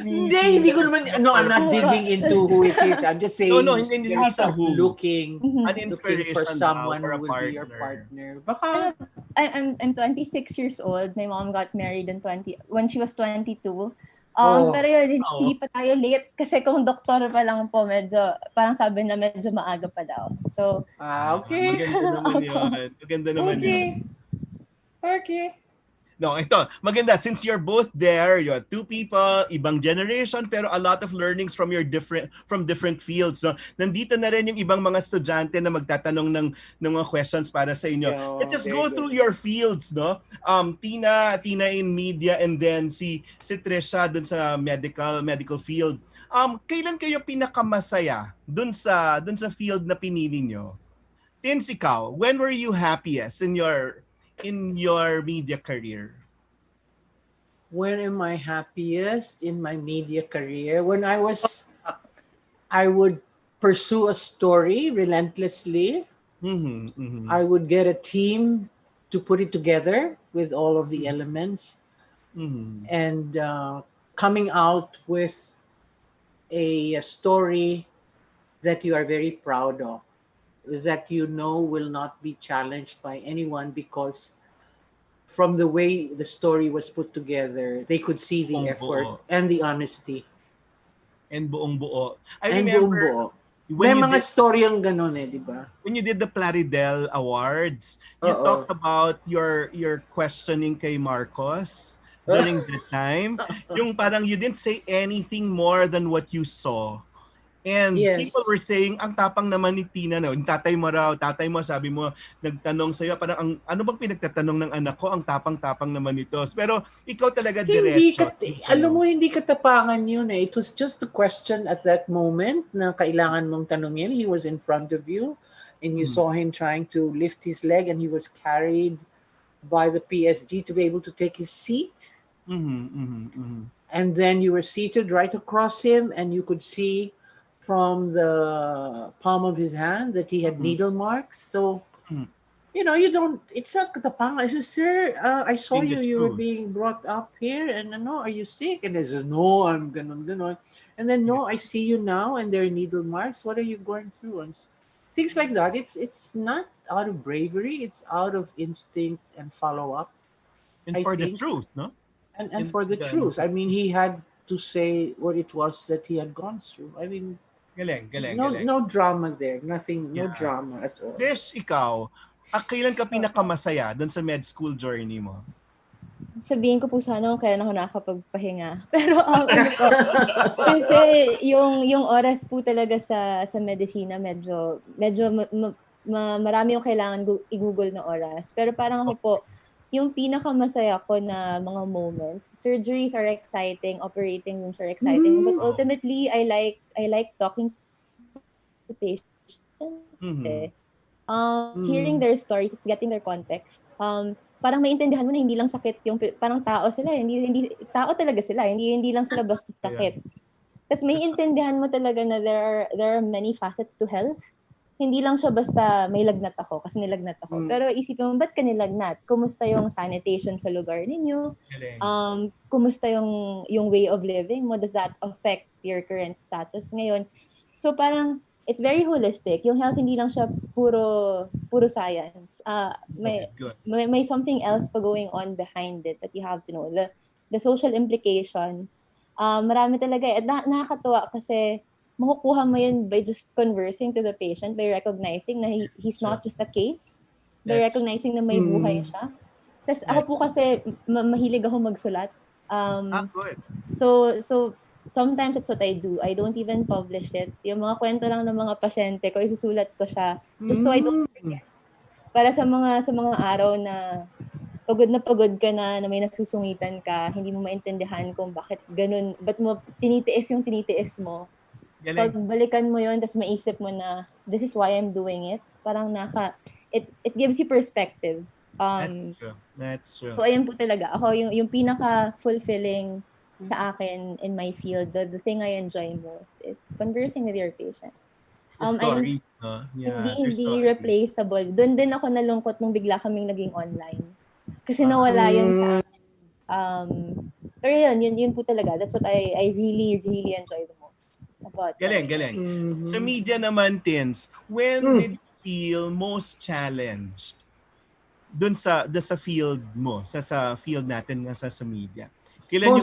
ni... Hindi ko naman, no, I'm not digging into who it is. I'm just saying, No, hindi sa who. looking An for inspiration someone for a who will be your partner. partner. Baka, I'm 26 years old. My mom got married when she was 22. Pero yun, hindi pa tayo late kasi kung doktor pa lang po, medyo, parang sabi na medyo maaga pa daw. So, okay. Maganda naman yun. Okay. No, ito, maganda. Since you're both there, you have two people, ibang generation, pero a lot of learnings from different fields. No? Nandito na rin yung ibang mga estudyante na magtatanong ng mga questions para sa inyo. Let's just go through your fields, no? Tina in media, and then si Tricia dun sa medical field. Kailan kayo pinakamasaya dun sa field na pinili nyo? Tins, ikaw, when were you happiest in your media career? When am I happiest in my media career? When I would pursue a story relentlessly. I would get a team to put it together with all of the elements and coming out with a story that you are very proud of, that you know will not be challenged by anyone because from the way the story was put together, they could see the effort and the honesty. And buong buo. I And remember may mga story yung ganun eh, di ba? when you did the Plaridel Awards, you talked about your questioning kay Marcos during the time. Yung parang you didn't say anything more than what you saw. And people were saying, ang tapang naman ni Tina, no? Yung tatay mo, sabi mo, nagtanong sa'yo, parang, ano bang pinagtatanong ng anak ko? Ang tapang-tapang naman nito. Pero ikaw talaga diretso. Alam mo, hindi katapangan yun eh. It was just a question at that moment na kailangan mong tanungin. He was in front of you and you saw him trying to lift his leg and he was carried by the PSG to be able to take his seat. And then you were seated right across him, and you could see from the palm of his hand that he had needle marks. So, you don't, it's not katapang. I said, sir, I saw you, you were being brought up here, and no, are you sick? And I said, no, I'm gonna. And then, no, I see you now, and there are needle marks. What are you going through? And things like that. It's not out of bravery, it's out of instinct and follow up, And I for the think. truth, no? And for the truth. I mean, he had to say what it was that he had gone through. I mean, galing. no drama there. Nothing, no Yeah. drama at all. Des, ikaw, kailan ka pinakamasaya doon sa med school journey mo? Sabihin ko po sana kung kailan ako nakakapagpahinga. Pero ano po, kasi yung oras po talaga sa medisina medyo marami yung kailangan i-google na oras. Pero parang ako po, yung pinakamasaya ko na mga moments, surgeries are exciting, operating rooms are exciting, but ultimately I like talking to patients. Hearing their stories, it's getting their context. Parang maintindihan mo na hindi lang sakit yung parang tao sila, hindi tao talaga sila, hindi lang sila basta sakit. Tapos may intindihan mo talaga na there are many facets to health. Hindi lang siya basta may lagnat ako kasi nilagnat ako. Pero isipin mo, ba't ka nilagnat? Kumusta yung sanitation sa lugar ninyo? Kumusta yung way of living mo? Does that affect your current status ngayon? So parang it's very holistic. Yung health hindi lang siya puro science. May something else pa going on behind it that you have to know. The social implications. Marami talaga eh. At nakakatuwa kasi makukuha mo yun by just conversing to the patient, by recognizing na he's not just a case, by recognizing na may buhay siya. Tapos ako po kasi mahilig ako magsulat. Good. So sometimes that's what I do. I don't even publish it. Yung mga kwento lang ng mga pasyente ko, isusulat ko siya just so I don't forget. Para sa mga araw na pagod ka na may nasusungitan ka, hindi mo maintindihan kung bakit ganun, ba't mo tinitiis yung tinitiis mo. Pagbalikan mo yun, tapos maisip mo na, this is why I'm doing it. Parang it gives you perspective. That's true. So, ayun po talaga. Ako, yung pinaka-fulfilling sa akin in my field, the thing I enjoy most is conversing with your patient. Story, no? Yeah, hindi replaceable. Doon din ako nalungkot nung bigla kaming naging online. Kasi nawala yun sa akin. Pero yun po talaga. That's what I really, really enjoy the most. Galing. Sa media naman, Tins, when did you feel most challenged dun sa field mo, sa field natin sa media? Kailan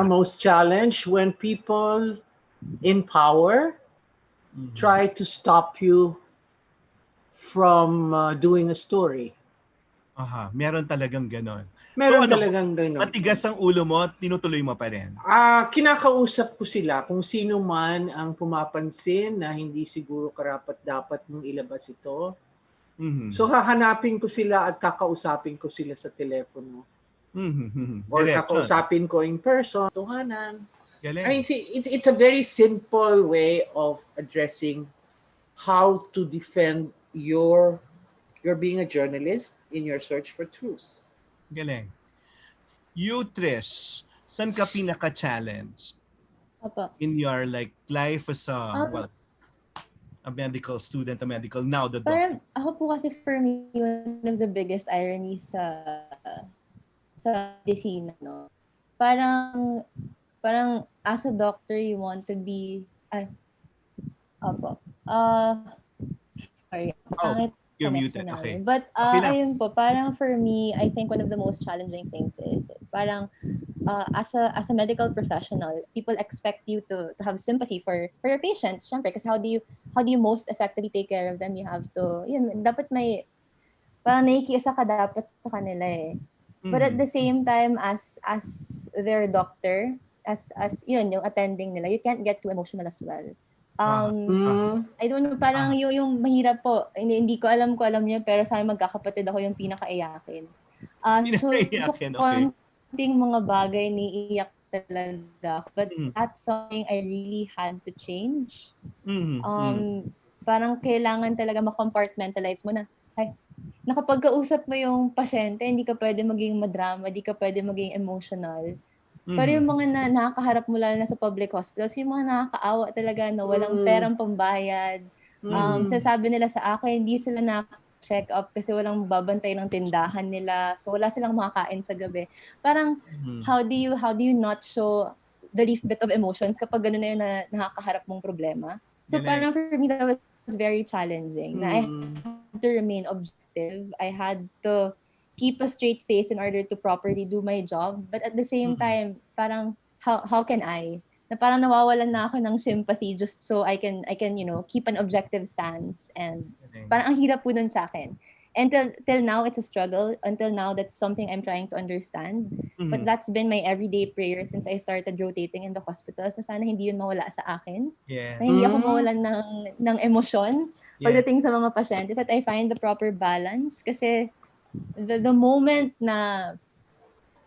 most challenged when people in power try to stop you from doing a story. Meron talagang ganon. Meron talagang ganon. Matigas ang ulo mo, tinutuloy mo pa rin? Kinakausap ko sila kung sino man ang pumapansin na hindi siguro karapat-dapat mong ilabas ito. So hahanapin ko sila at kakausapin ko sila sa telepono. Or kakausapin ko in person, tuhanan. I mean, it's a very simple way of addressing how to defend your being a journalist in your search for truth. Galing. You, Trish, saan ka pinaka-challenge in your life as a medical student, now the doctor? Ako po kasi for me, one of the biggest ironies sa medicine, no? Parang as a doctor, you want to be sorry. You're muted. Okay. But ayun po, parang for me, I think one of the most challenging things is parang as a medical professional, people expect you to have sympathy for your patients, syempre, kasi how do you most effectively take care of them? You have to, dapat may parang nakikiisa ka dapat sa kanila eh. But at the same time, as their doctor, as yung attending nila, you can't get too emotional as well. I don't know, parang yung mahirap po. Hindi ko alam niyo, pero sa amin magkakapatid ako yung pinakaiyakin. So konting mga bagay niiyak talaga. But that's something I really had to change. Parang kailangan talaga ma-compartmentalize mo na, kapag kausap mo yung pasyente, hindi ka pwede maging madrama, hindi ka pwede maging emotional. Pero yung mga nakakaharap mo lalo na sa public hospitals, yung mga nakakaawa talaga na walang perang pambayad. Sasabi nila sa akin, hindi sila check up kasi walang babantay ng tindahan nila. So wala silang makakain sa gabi. Parang how do you not show the least bit of emotions kapag gano'n na yung nakakaharap mong problema? So parang for me that was very challenging. Na I had to remain objective. I had to keep a straight face in order to properly do my job. But at the same time, parang how can I? Na parang nawawalan na ako ng sympathy just so I can keep an objective stance, and parang ang hirap po dun sa akin. And till now it's a struggle. Until now that's something I'm trying to understand. But that's been my everyday prayer since I started rotating in the hospitals, na sana hindi yun mawala sa akin. Na hindi ako mawalan ng emosyon pagdating sa mga pasyente, that I find the proper balance kasi the moment na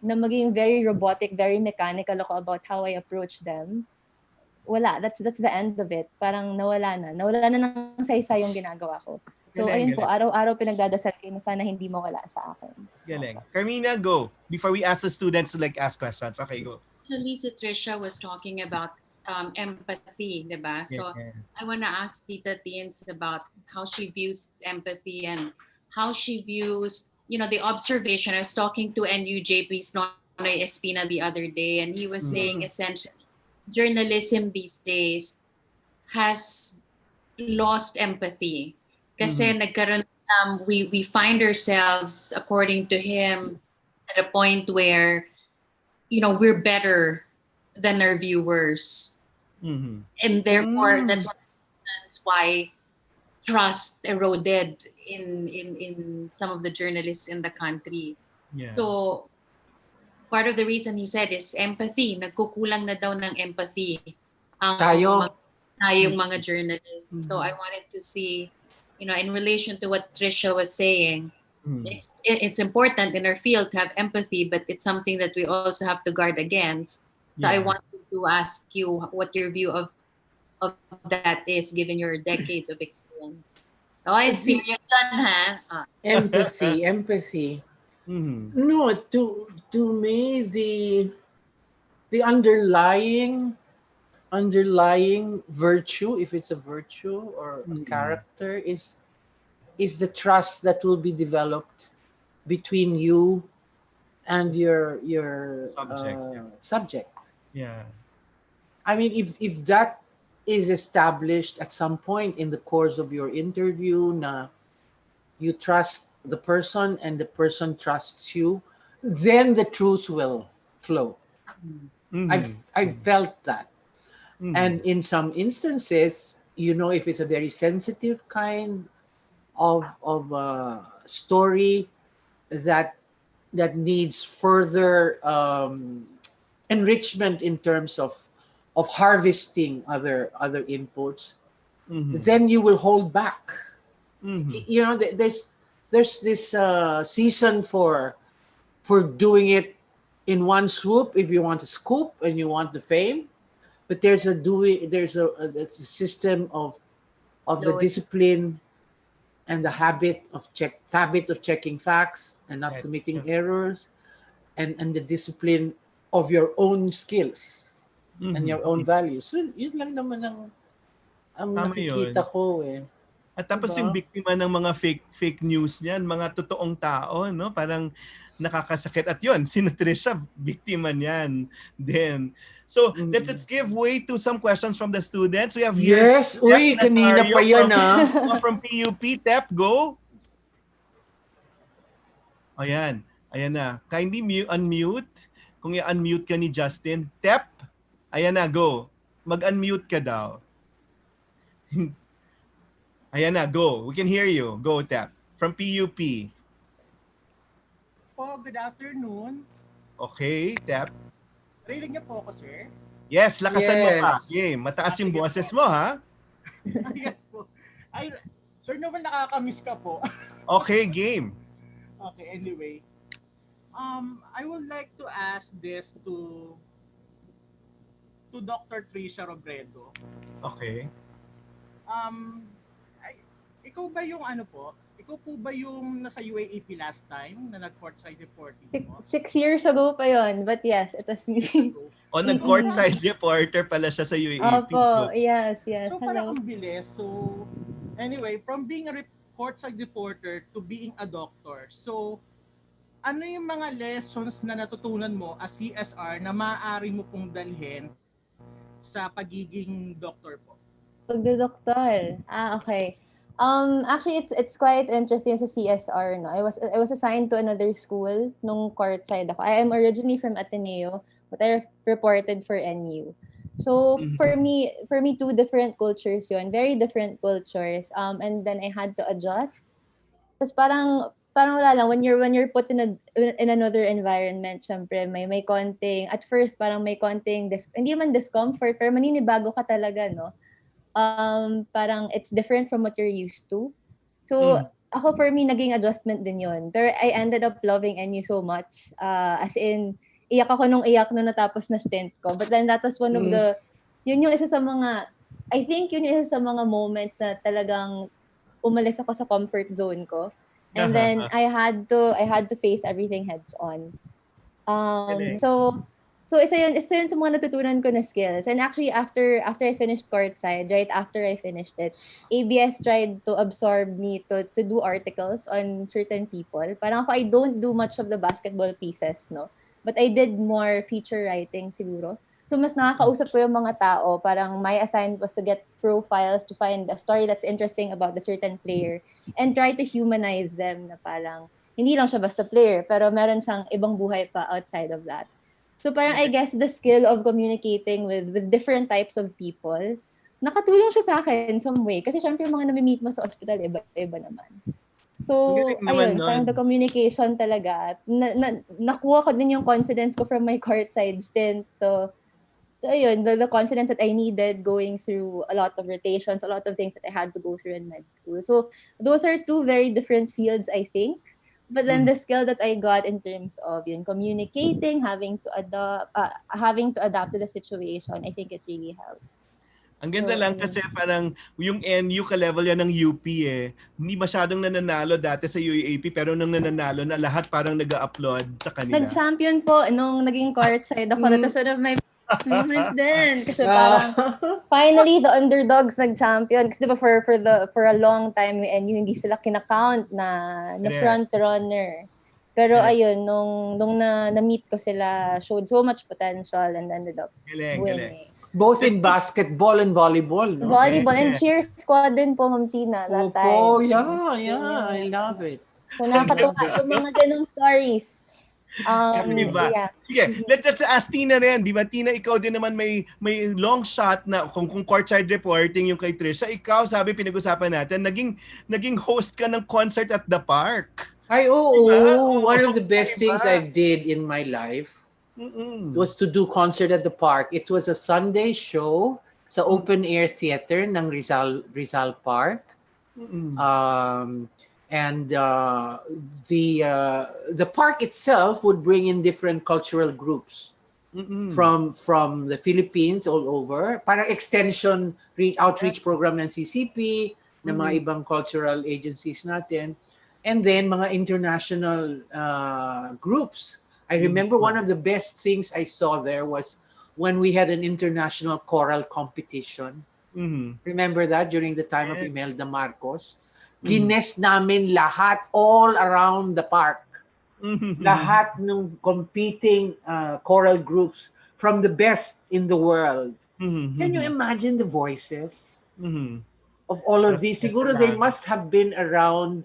maging very robotic, very mechanical ako about how I approach them, wala. That's the end of it. Parang nawala na ng saysay yung ginagawa ko. So ayun po, araw-araw pinagdadasal ko na sana hindi mawala sa akin. Galing. Carmina, go. Before we ask the students to ask questions. Okay, go. Actually, si Tricia was talking about empathy, diba? So I want to ask Tita Teens about how she views empathy and how she views, the observation. I was talking to NUJP's Nonoy Espina the other day, and he was saying essentially journalism these days has lost empathy. Kasi nagkaroon, we find ourselves, according to him, at a point where, we're better than our viewers. And therefore, that's one of the reasons why trust eroded in some of the journalists in the country. Yeah. So, part of the reason he said is empathy. Nagkukulang na daw ng empathy tayong mga journalists. So I wanted to see, in relation to what Tricia was saying, it's important in our field to have empathy, but it's something that we also have to guard against. So I wanted to ask you what your view of that is, given your decades of experience. So I see you done, ha? Empathy. No, to me the underlying virtue, if it's a virtue or a character, is the trust that will be developed between you and your subject. Yeah. I mean, if that is established at some point in the course of your interview, na you trust the person and the person trusts you, then the truth will flow. I've felt that. And in some instances, if it's a very sensitive kind of story that needs further enrichment in terms of harvesting other inputs, then you will hold back. There's this season for doing it in one swoop if you want to scoop and you want the fame. But there's a system of the discipline and the habit of checking facts and not committing errors, and the discipline of your own skills and your own values. So yun lang naman ang nakikita ko eh. At tapos yung biktima ng mga fake news niyan, mga totoong tao, no? Parang nakakasakit. At yun, si Tricia, biktima niyan. Then, so let's give way to some questions from the students. We have here. Yes, uy, kanina pa yan from PUP. Tep, go. Ayan na. Kindly unmute. Kung i-unmute ka ni Justin. Tep, ayan na, go. Mag-unmute ka daw. Ayan na, go. We can hear you. Go, Tep. From PUP. Good afternoon. Okay, Tep. Rinig niyo po ako, sir? Yes, lakasan mo pa. Game. Mataas yung boses mo, ha? Ayan po. Ay, Sir Noel, nakakamiss ka po. Okay, game. Okay, anyway. I would like to ask this to Dr. Tricia Robredo. Okay. Ikaw ba yung ikaw po ba yung nasa UAAP last time na nag-courtside reporting mo? 6 years ago pa yon, but yes, it was me. O, nag-courtside reporter pala siya sa UAAP. Opo, yes. So parang Hello. ang bilis. So anyway, from being a courtside reporter to being a doctor. So ano yung mga lessons na natutunan mo as CSR na maaari mo pong dalhin sa pagiging doctor po? Pagdodoktor. Okay. Actually, it's quite interesting sa CSR, no? I was assigned to another school nung courtside ako. I am originally from Ateneo, but I reported for NU. So for me, two different cultures yun, very different cultures. And then I had to adjust. Tapos parang wala lang when you're put in another environment, syempre may konting at first parang may konting hindi man discomfort, pero maninibago ka talaga, no? Parang it's different from what you're used to. So, ako for me, naging adjustment din yun. Pero I ended up loving NU so much. As in, iyak ako nung natapos na stint ko. But then that was one of yun yung isa sa mga, I think yun yung isa sa mga moments na talagang umalis ako sa comfort zone ko. And then I had to face everything heads on. So isa yun sa mga natutunan ko na skills. And actually, after I finished courtside, right after I finished it, ABS tried to absorb me to do articles on certain people. Parang ako, I don't do much of the basketball pieces, no? But I did more feature writing siguro. So mas nakakausap ko yung mga tao. Parang my assignment was to get profiles, to find a story that's interesting about the certain player and try to humanize them na parang hindi lang siya basta player, pero meron siyang ibang buhay pa outside of that. So parang I guess the skill of communicating with different types of people, nakatulong siya sa akin some way. Kasi syempre yung mga nami-meet mo sa hospital, iba-iba naman. So, ayun, parang the communication talaga. Nakuha ko din yung confidence ko from my courtside stint. So ayun, the confidence that I needed going through a lot of rotations, a lot of things that I had to go through in med school. So those are two very different fields, I think. But then the skill that I got in terms of communicating, having to adapt to the situation, I think it really helped. Ang ganda lang kasi parang yung NU ka-level yan ng UP eh. Hindi masyadong nananalo dati sa UAAP pero nung nananalo na lahat parang nag-upload sa kanila. Nag-champion po nung naging courtside ako. That's one of my moments din. Kasi parang finally the underdogs nag-champion. Kasi diba for a long time yung NU hindi sila kinakount na front runner. Pero ayun, nung na-meet ko sila, showed so much potential and ended up winning. Both in basketball and volleyball, no? Volleyball and cheer squad din po, Ma'am Tina, that time. Oh, yeah, I love it. So nakakatuwa yung mga ganung stories. Diba? Yeah. Sige, let's ask Tina rin. Di ba, Tina, ikaw din naman may long shot na kung courtside reporting yung kay Tricia. Ikaw, sabi, pinag-usapan natin, naging host ka ng concert at the park. Ay, diba? One of the best things I did in my life was to do concert at the park. It was a Sunday show sa open air theater ng Rizal Park. And the park itself would bring in different cultural groups from the Philippines all over. Parang extension outreach program ng CCP, ng mga ibang cultural agencies natin. And then mga international groups. I remember one of the best things I saw there was when we had an international choral competition. Remember that during the time of Imelda Marcos? Gines namin lahat all around the park. Lahat ng competing choral groups from the best in the world. Can you imagine the voices of all of these? Siguro they must have been around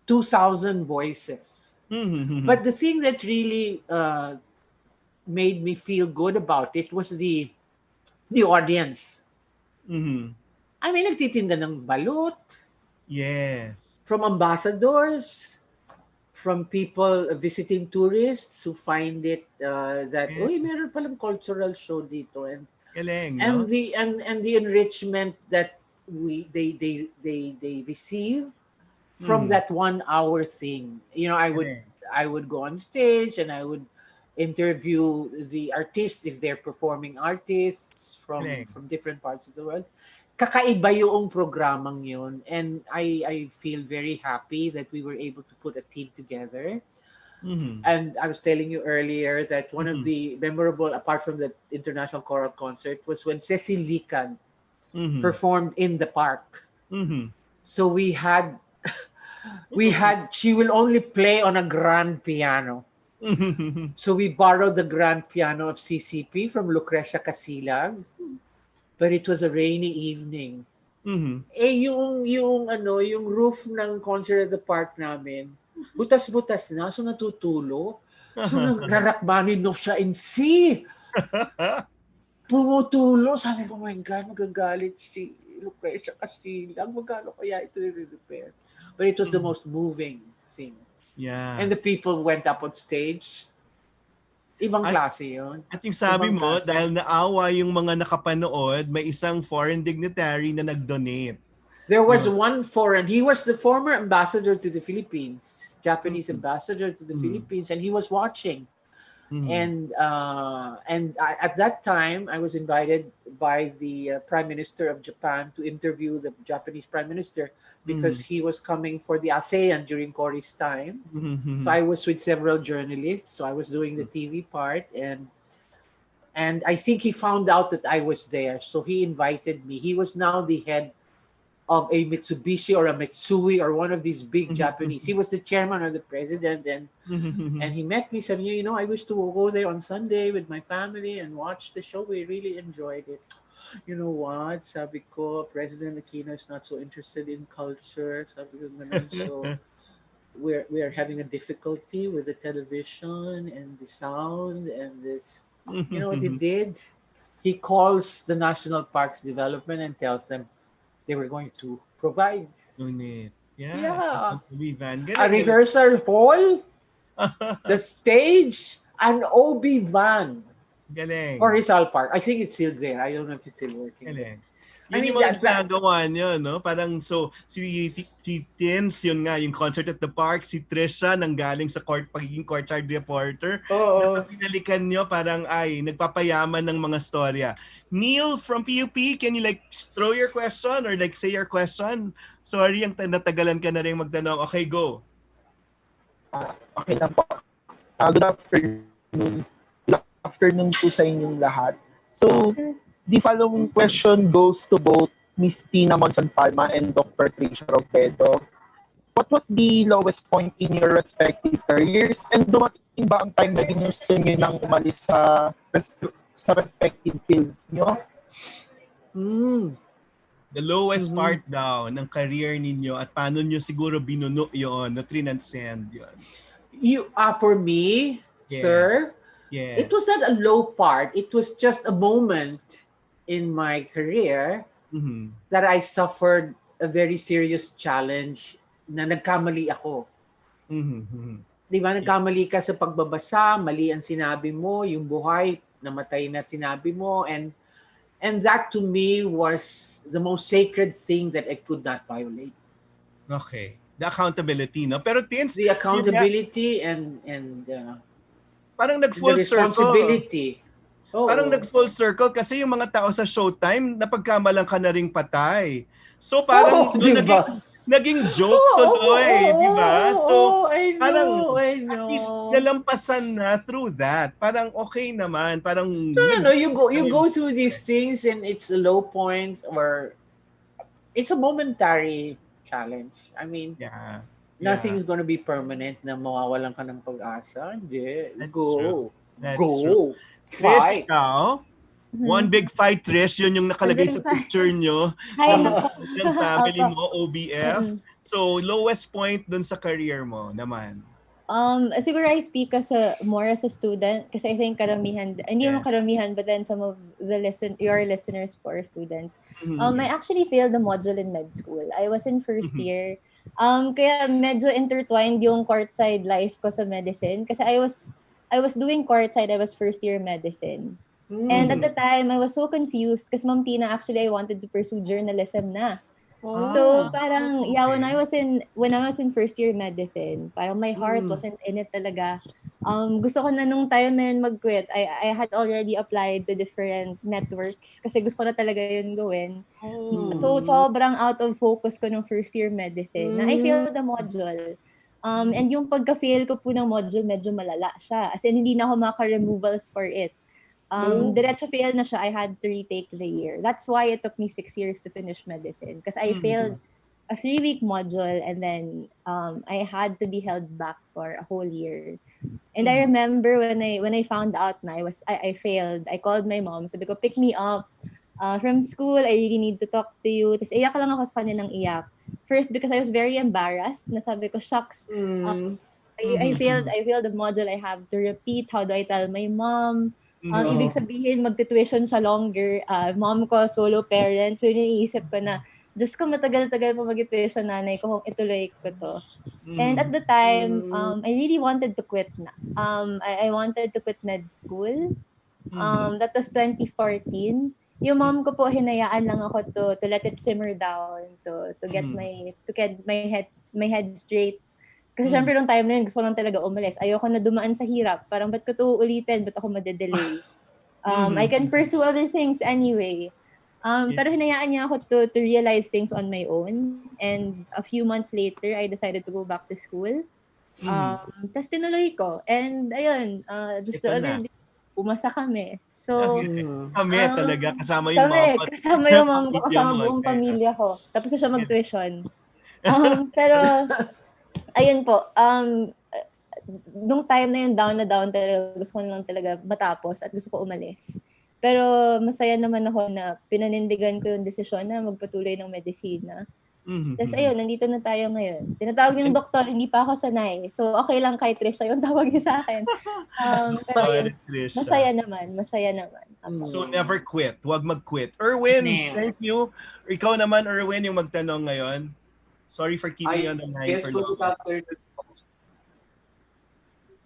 2,000 voices. But the thing that really made me feel good about it was the audience. I mean, nagtitinda ng balut. Yes. From ambassadors, from people visiting tourists who find it that meron palang cultural show dito, and the enrichment that they receive from that 1 hour thing. I would go on stage and I would interview the artists if they're performing artists from different parts of the world. kakaiba yung programang yun. And I feel very happy that we were able to put a team together. And I was telling you earlier that one of the memorable, apart from the international choral concert, was when Cecil Lican performed in the park. So she will only play on a grand piano. So we borrowed the grand piano of CCP from Lucrecia Casilag, but it was a rainy evening. Eh yung roof ng concert at the park namin, butas-butas na, so natutulo. So naglarakbanin no siya in C. Pumutulo. Sabi ko, oh my God, magagalit si Lucrecia Casilag. Magkano kaya ito i-repair? But it was the most moving thing. Yeah. And the people went up on stage. Ibang klase yun. At yung sabi Ibang mo, klase. dahil naawa yung mga nakapanood, may isang foreign dignitary na nag-donate. There was one foreign, he was the former ambassador to the Philippines, Japanese ambassador to the Philippines, and he was watching. And at that time, I was invited by the Prime Minister of Japan to interview the Japanese Prime Minister because he was coming for the ASEAN during Cory's time. So I was with several journalists. So I was doing the TV part, and I think he found out that I was there. So he invited me. He was now the head of a Mitsubishi or a Mitsui or one of these big Japanese. He was the chairman or the president, and he met me. Said, you know, I wish to go there on Sunday with my family and watch the show. We really enjoyed it. You know what? Sabi ko, President Aquino is not so interested in culture. Sabi ko ganun. So we are having a difficulty with the television and the sound and this. You know what he did? He calls the National Parks Development and tells them they were going to provide. Yeah. A rehearsal hall, the stage, an OB van. Galing. For Rizal Park. I think it's still there. I don't know if it's still working. Galing. Yun yung mga ginagawa nyo, no? Parang, so, si Tins, yun nga, yung concert at the park, si Tricia, nanggaling sa pagiging courtyard reporter. Oo. Pinalikan nyo, parang, nagpapayaman ng mga storya. Neil from PUP, can you like throw your question or like say your question? Sorry, yung natagalan ka na rin magtanong. Okay, go. Okay lang po. Good afternoon. Good afternoon po sa inyong lahat. So, the following question goes to both Miss Tina Monzon-Palma and Dr. Tricia Robredo. What was the lowest point in your respective careers? And dumating ba ang time na ginusto nyo nang umalis sa respective fields nyo? The lowest part daw ng career ninyo at paano nyo siguro binuno yun, na transcend yun? For me, sir, it was not a low part. It was just a moment in my career that I suffered a very serious challenge na nagkamali ako. Di ba? Nagkamali ka sa pagbabasa, mali ang sinabi mo, yung buhay, namatay na sinabi mo, and that to me was the most sacred thing that I could not violate. Okay. The accountability, no? Pero Tins, the accountability and parang nag-full the responsibility. Parang nag-full circle kasi yung mga tao sa Showtime, napagkamalang ka na ring patay. So parang naging joke tuloy, di ba? So I know. At least nalampasan na through that. Parang okay naman. Parang no. You go through these things and it's a low point or it's a momentary challenge. I mean, nothing is going to be permanent na mawawalan ka ng pag-asa. Hindi. Go. True. Fight. Trish, ikaw, one big fight, Trish, yun yung nakalagay sa picture nyo ng family mo, OBF. So, lowest point dun sa career mo naman? Siguro I speak more as a student kasi I think karamihan, hindi naman karamihan, but then some of your listeners for students. I actually failed the module in med school. I was in first year. Kaya medyo intertwined yung courtside life ko sa medicine kasi I was doing courtside. I was first year medicine. And at the time, I was so confused because Ma'am Tina, actually, I wanted to pursue journalism na. So parang, when I was in first year medicine, parang my heart wasn't in it talaga. gusto ko na nung time na yun mag-quit. I had already applied to different networks kasi gusto ko na talaga yun gawin. So, sobrang out of focus ko nung first year medicine na I failed the module. And yung pagka-fail ko po ng module, medyo malala siya. As in, hindi na ako maka-removals for it. Diretso fail na siya. I had to retake the year. That's why it took me 6 years to finish medicine. Because I failed a 3-week module and then I had to be held back for a whole year. And I remember when I found out na I failed, I called my mom. Sabi ko, pick me up from school. I really need to talk to you. Tapos iyak lang ako sa kanya ng iyak. First, because I was very embarrassed. Nasabi ko, shucks, I failed the module. I have to repeat. How do I tell my mom? Ibig sabihin, magti-tuition siya longer. Mom ko, solo parent. So, iniisip ko na, Diyos ko, matagal-tagal pa mag-tuition nanay ko kung ituloy ko to. And at the time, I really wanted to quit na. I wanted to quit med school. That was 2014. Yung mom ko po, hinayaan lang ako to let it simmer down, to get my head straight. Kasi syempre nung time na yun, gusto ko lang talaga umalis. Ayoko na dumaan sa hirap. Parang ba't ko to ulitin? Ba't ako madedelay? I can pursue other things anyway. Pero hinayaan niya ako to realize things on my own. And a few months later, I decided to go back to school. Tapos tinuloy ko. And ayun, just the other day, umasa kami. So, kami talaga, kasama yung mom ko. Kasama yung mom ko, kasama buong pamilya ko. Tapos na siya mag-tuition. Pero, ayun po, nung time na yun, down na down talaga, gusto ko na lang talaga matapos at gusto ko umalis. Pero masaya naman ako na pinanindigan ko yung desisyon na magpatuloy ng medisina. Tapos ayun, nandito na tayo ngayon. Tinatawag yung doktor, hindi pa ako sanay. So okay lang kay Tricia yung tawag niya sa akin. Pero yun, masaya naman. So never quit, huwag mag-quit. Erwin, thank you. Ikaw naman, Erwin, yung magtanong ngayon. Sorry for keeping you on the line for long.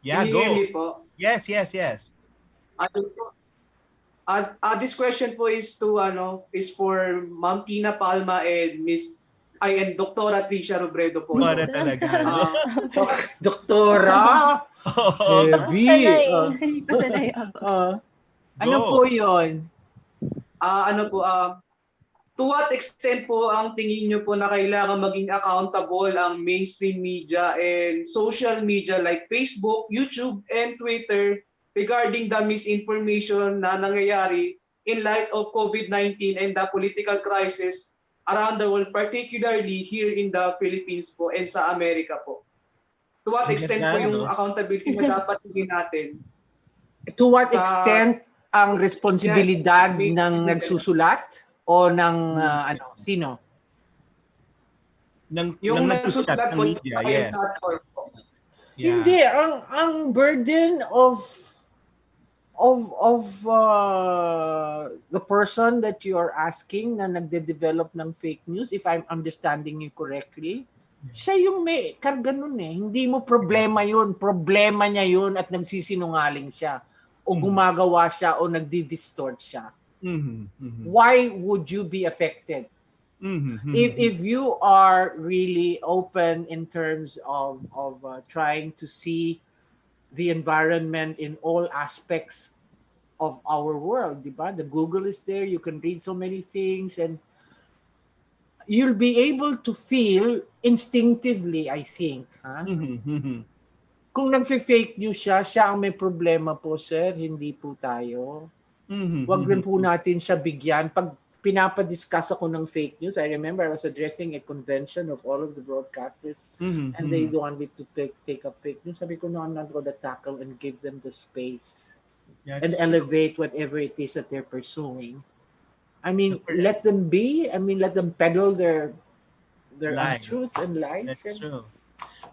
Yeah, go. Yes. This question po is for Ma'am Tina Palma and and Dr. Tricia Robredo po. Para talaga. Doktora! Heavy! Ano po yun? To what extent po ang tingin nyo po na kailangan maging accountable ang mainstream media and social media like Facebook, YouTube, and Twitter regarding the misinformation na nangyayari in light of COVID-19 and the political crisis around the world, particularly here in the Philippines po and sa Amerika po? To what extent po yung accountability na dapat tingin natin? To what extent ang responsibilidad ng nagsusulat? O ng sino? Yung nagsusulat po media, yes. Hindi, ang burden of the person that you are asking na nagde-develop ng fake news, if I'm understanding you correctly, siya yung may karga nun eh. Hindi mo problema yun. Problema niya yun at nagsisinungaling siya. O gumagawa siya o nagdi-distort siya. Why would you be affected? If you are really open in terms of trying to see the environment in all aspects of our world, diba? The Google is there, you can read so many things and you'll be able to feel instinctively, I think. Kung nag-fake news siya ang may problema po, sir, hindi po tayo. Wag rin po natin siya bigyan. Pag pinapadiscuss ako ng fake news, I remember I was addressing a convention of all of the broadcasters and they don't want me to take up fake news. Sabi ko, no, I'm not going to tackle and give them the space and elevate whatever it is that they're pursuing. I mean, let them be. I mean, let them peddle their untruths and lies. That's true.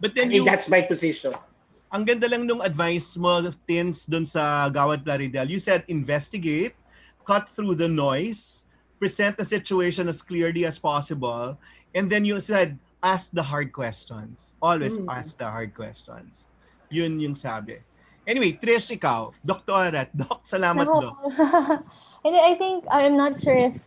But then that's my position. Ang ganda lang nung advice mo, Tins, dun sa Gawad Plaridel. You said investigate, cut through the noise, present the situation as clearly as possible, and then you said ask the hard questions. Always ask the hard questions. Yun yung sabi. Anyway, Trish, ikaw, Doktora. Doc, salamat, Doc. And I think, I'm not sure if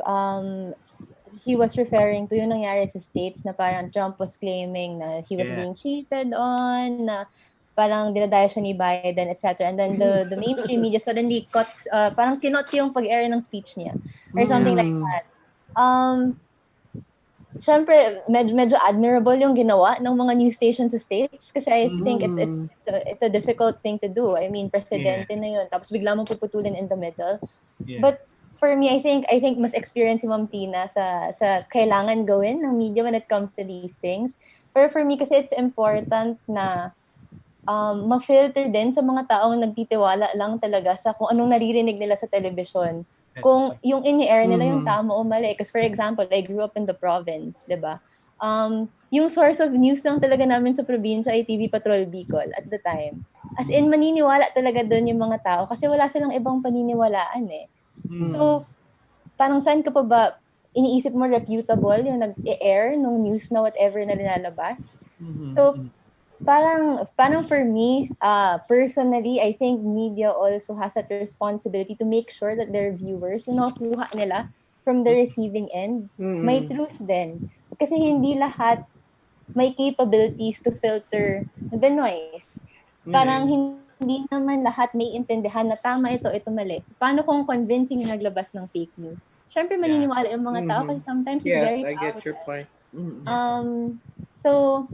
he was referring to yung nangyari sa States na parang Trump was claiming na he was being cheated on, na parang dinadaya siya ni Biden, etc. And then the mainstream media suddenly parang kinot yung pag-air ng speech niya or something like that. Syempre, medyo admirable yung ginawa ng mga news stations sa States kasi I think it's a difficult thing to do. I mean, presidente na yun. Tapos bigla mong puputulin in the middle. Yeah. But for me, I think mas experience si Ma'am Tina sa kailangan gawin ng media when it comes to these things. Pero for me kasi it's important na ma-filter din sa mga taong nagtitiwala lang talaga sa kung anong naririnig nila sa television. Kung yung in-air nila yung tama o mali. Because for example, I grew up in the province, di ba? Yung source of news lang talaga namin sa probinsya ay TV Patrol Bicol at the time. As in, maniniwala talaga doon yung mga tao kasi wala silang ibang paniniwalaan eh. So, parang saan ka pa ba iniisip mo reputable yung nag-air nung news na whatever na nilalabas? So, parang for me, personally, I think media also has that responsibility to make sure that their viewers, yung nakuha nila from the receiving end, may truth din. Kasi hindi lahat may capabilities to filter the noise. Parang hindi naman lahat may intindihan na tama ito mali. Paano kung convincing yung naglabas ng fake news? Siyempre, maniniwala yung mga tao kasi sometimes it's very I get your point. So,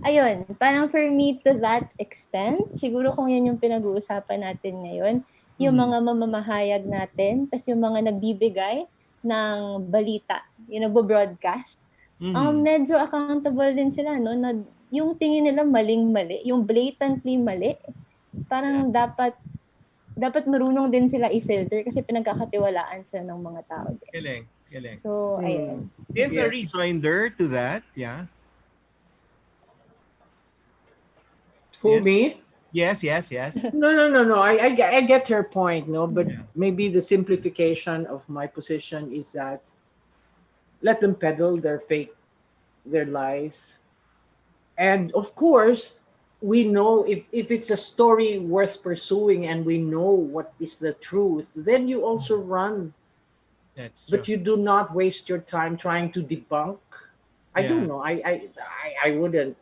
ayun, parang for me to that extent, siguro kung yun yung pinag-uusapan natin ngayon, yung mga mamamahayag natin, tas yung mga nagbibigay ng balita, yung nagbo-broadcast, medyo accountable din sila, no? Na yung tingin nila maling-mali, yung blatantly mali, parang dapat marunong din sila i-filter kasi pinagkakatiwalaan sila ng mga tao din. Galing. So, ayun. It's a rejoinder to that, yeah. Who, me? Yes. No. I get your point, no, but maybe the simplification of my position is that let them peddle their lies, and of course, we know if it's a story worth pursuing and we know what is the truth, then you also run. That's true. But you do not waste your time trying to debunk. I don't know. I wouldn't